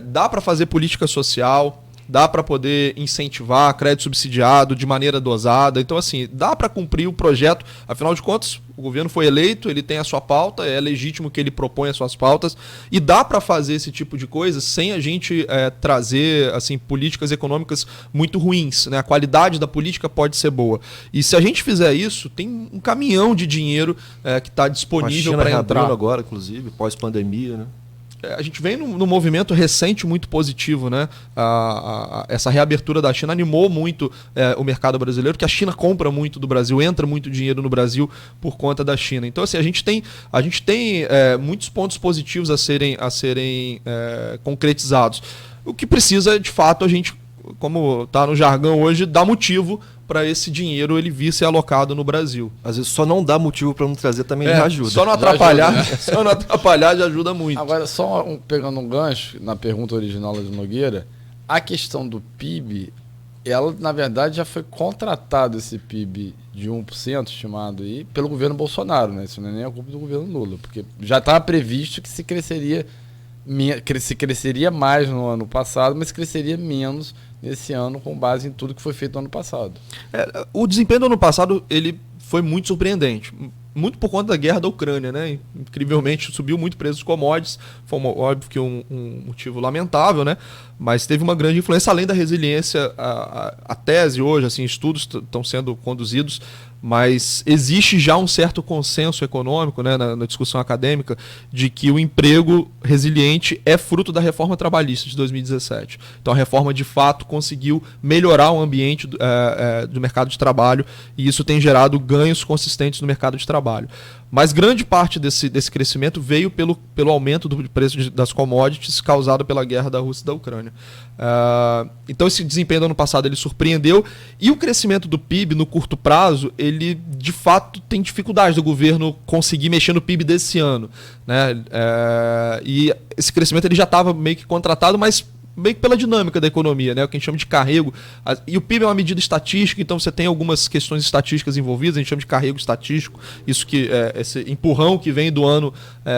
F: dá para fazer política social, dá para poder incentivar crédito subsidiado de maneira dosada. Então, assim, dá para cumprir o projeto. Afinal de contas, o governo foi eleito, ele tem a sua pauta, é legítimo que ele proponha as suas pautas. E dá para fazer esse tipo de coisa sem a gente trazer assim, políticas econômicas muito ruins. Né? A qualidade da política pode ser boa. E se a gente fizer isso, tem um caminhão de dinheiro que está disponível para entrar.
D: Agora, inclusive, pós-pandemia, né?
F: A gente vem num movimento recente muito positivo, né? Essa reabertura da China animou muito o mercado brasileiro, porque a China compra muito do Brasil, entra muito dinheiro no Brasil por conta da China. Então, assim, a gente tem muitos pontos positivos a serem concretizados. O que precisa, de fato, a gente, como está no jargão hoje, dar motivo para esse dinheiro ele vir ser alocado no Brasil.
D: Às vezes só não dá motivo para não trazer também já ajuda.
F: Só não atrapalhar, só não atrapalhar já ajuda muito.
E: Agora, pegando um gancho na pergunta original do Nogueira, a questão do PIB, ela na verdade já foi contratado esse PIB de 1% estimado aí pelo governo Bolsonaro, né? Isso não é nem a culpa do governo Lula, porque já estava previsto que se cresceria mais no ano passado, mas cresceria menos nesse ano com base em tudo que foi feito no ano passado.
F: O desempenho do ano passado ele foi muito surpreendente, muito por conta da guerra da Ucrânia, né? Incrivelmente subiu muito o preço dos commodities, foi óbvio que um motivo lamentável, né? Mas teve uma grande influência, além da resiliência. A tese hoje, assim, estudos estão sendo conduzidos, mas existe já um certo consenso econômico, né, na discussão acadêmica, de que o emprego resiliente é fruto da reforma trabalhista de 2017. Então a reforma de fato conseguiu melhorar o ambiente do mercado de trabalho e isso tem gerado ganhos consistentes no mercado de trabalho. Mas grande parte desse crescimento veio pelo aumento do preço das commodities causado pela guerra da Rússia e da Ucrânia. Antônio. Então esse desempenho do ano passado ele surpreendeu, e o crescimento do PIB no curto prazo, ele de fato tem dificuldade do governo conseguir mexer no PIB desse ano, né? E esse crescimento ele já estava meio que contratado, mas meio que pela dinâmica da economia, né? O que a gente chama de carrego. E o PIB é uma medida estatística, então você tem algumas questões estatísticas envolvidas, a gente chama de carrego estatístico, isso que esse empurrão que vem do ano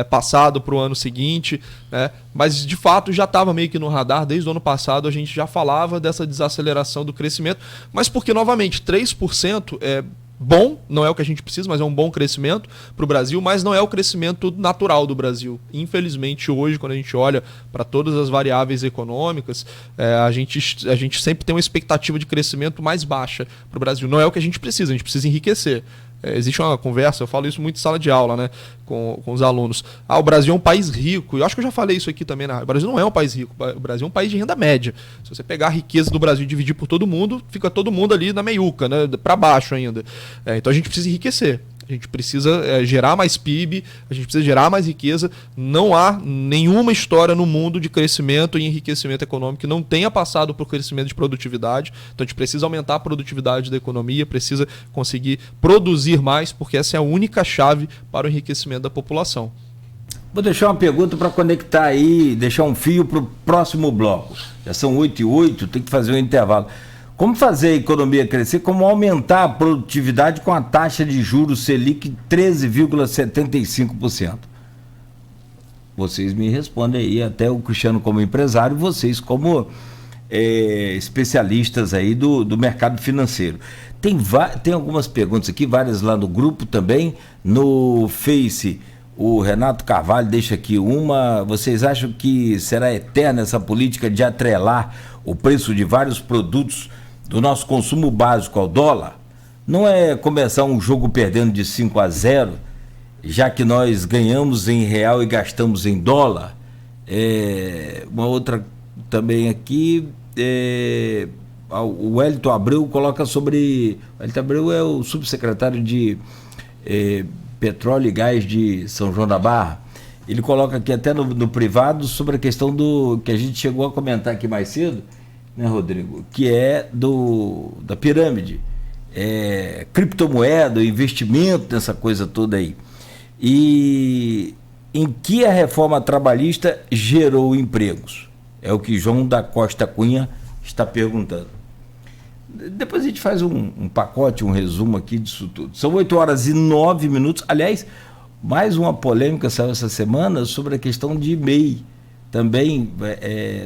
F: passado para o ano seguinte, né? Mas de fato já estava meio que no radar, desde o ano passado a gente já falava dessa desaceleração do crescimento, mas porque, novamente, 3% é bom, não é o que a gente precisa, mas é um bom crescimento para o Brasil, mas não é o crescimento natural do Brasil. Infelizmente, hoje, quando a gente olha para todas as variáveis econômicas, a gente sempre tem uma expectativa de crescimento mais baixa para o Brasil. Não é o que a gente precisa enriquecer. Existe uma conversa, eu falo isso muito em sala de aula, né, com os alunos. O Brasil é um país rico. Eu acho que eu já falei isso aqui também. O Brasil não é um país rico. O Brasil é um país de renda média. Se você pegar a riqueza do Brasil e dividir por todo mundo, fica todo mundo ali na meiuca, né, para baixo ainda. Então a gente precisa enriquecer. A gente precisa gerar mais PIB, a gente precisa gerar mais riqueza. Não há nenhuma história no mundo de crescimento e enriquecimento econômico que não tenha passado por crescimento de produtividade. Então a gente precisa aumentar a produtividade da economia, precisa conseguir produzir mais, porque essa é a única chave para o enriquecimento da população.
C: Vou deixar uma pergunta para conectar aí, deixar um fio para o próximo bloco. Já são 8h08, tem que fazer um intervalo. Como fazer a economia crescer? Como aumentar a produtividade com a taxa de juros Selic 13,75%? Vocês me respondem aí, até o Cristiano como empresário, vocês como especialistas aí do mercado financeiro. Tem algumas perguntas aqui, várias lá no grupo também, no Face. O Renato Carvalho deixa aqui uma. Vocês acham que será eterna essa política de atrelar o preço de vários produtos do nosso consumo básico ao dólar? Não é começar um jogo perdendo de 5-0, já que nós ganhamos em real e gastamos em dólar? Uma outra também aqui, o Wellington Abreu coloca sobre... O Wellington Abreu é o subsecretário de Petróleo e Gás de São João da Barra. Ele coloca aqui até no privado sobre a questão do que a gente chegou a comentar aqui mais cedo, né, Rodrigo? Que é da pirâmide, criptomoeda, investimento nessa coisa toda aí. E em que a reforma trabalhista gerou empregos? É o que João da Costa Cunha está perguntando. Depois a gente faz um pacote, um resumo aqui disso tudo. São 8h09. Aliás, mais uma polêmica saiu essa semana sobre a questão de MEI, também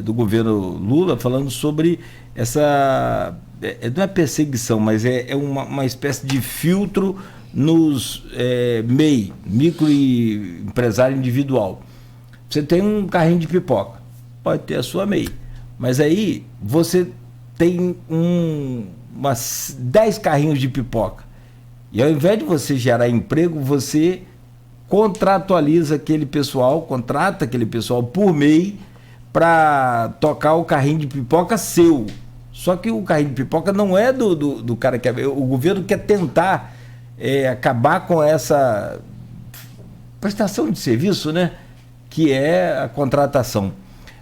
C: do governo Lula, falando sobre essa... não é perseguição, mas é uma espécie de filtro nos MEI, microempresário individual. Você tem um carrinho de pipoca, pode ter a sua MEI, mas aí você tem umas 10 carrinhos de pipoca, e ao invés de você gerar emprego, você contrata aquele pessoal por MEI para tocar o carrinho de pipoca seu. Só que o carrinho de pipoca não é do cara que o governo quer tentar acabar com essa prestação de serviço, né? Que é a contratação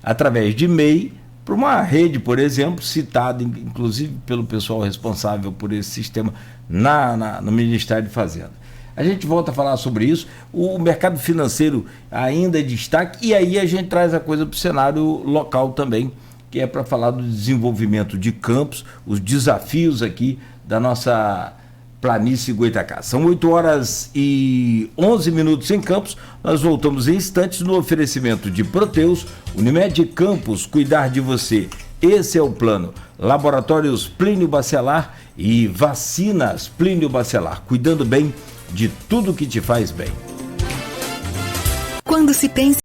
C: através de MEI para uma rede, por exemplo, citada inclusive pelo pessoal responsável por esse sistema no Ministério de Fazenda. A gente volta a falar sobre isso. O mercado financeiro ainda é destaque, e aí a gente traz a coisa para o cenário local também, que é para falar do desenvolvimento de Campos, os desafios aqui da nossa planície Goitacá. São 8h11 em Campos. Nós voltamos em instantes no oferecimento de Proteus, Unimed Campos, cuidar de você. Esse é o plano. Laboratórios Plínio Bacelar e vacinas Plínio Bacelar, cuidando bem de tudo que te faz bem.
A: Quando se pensa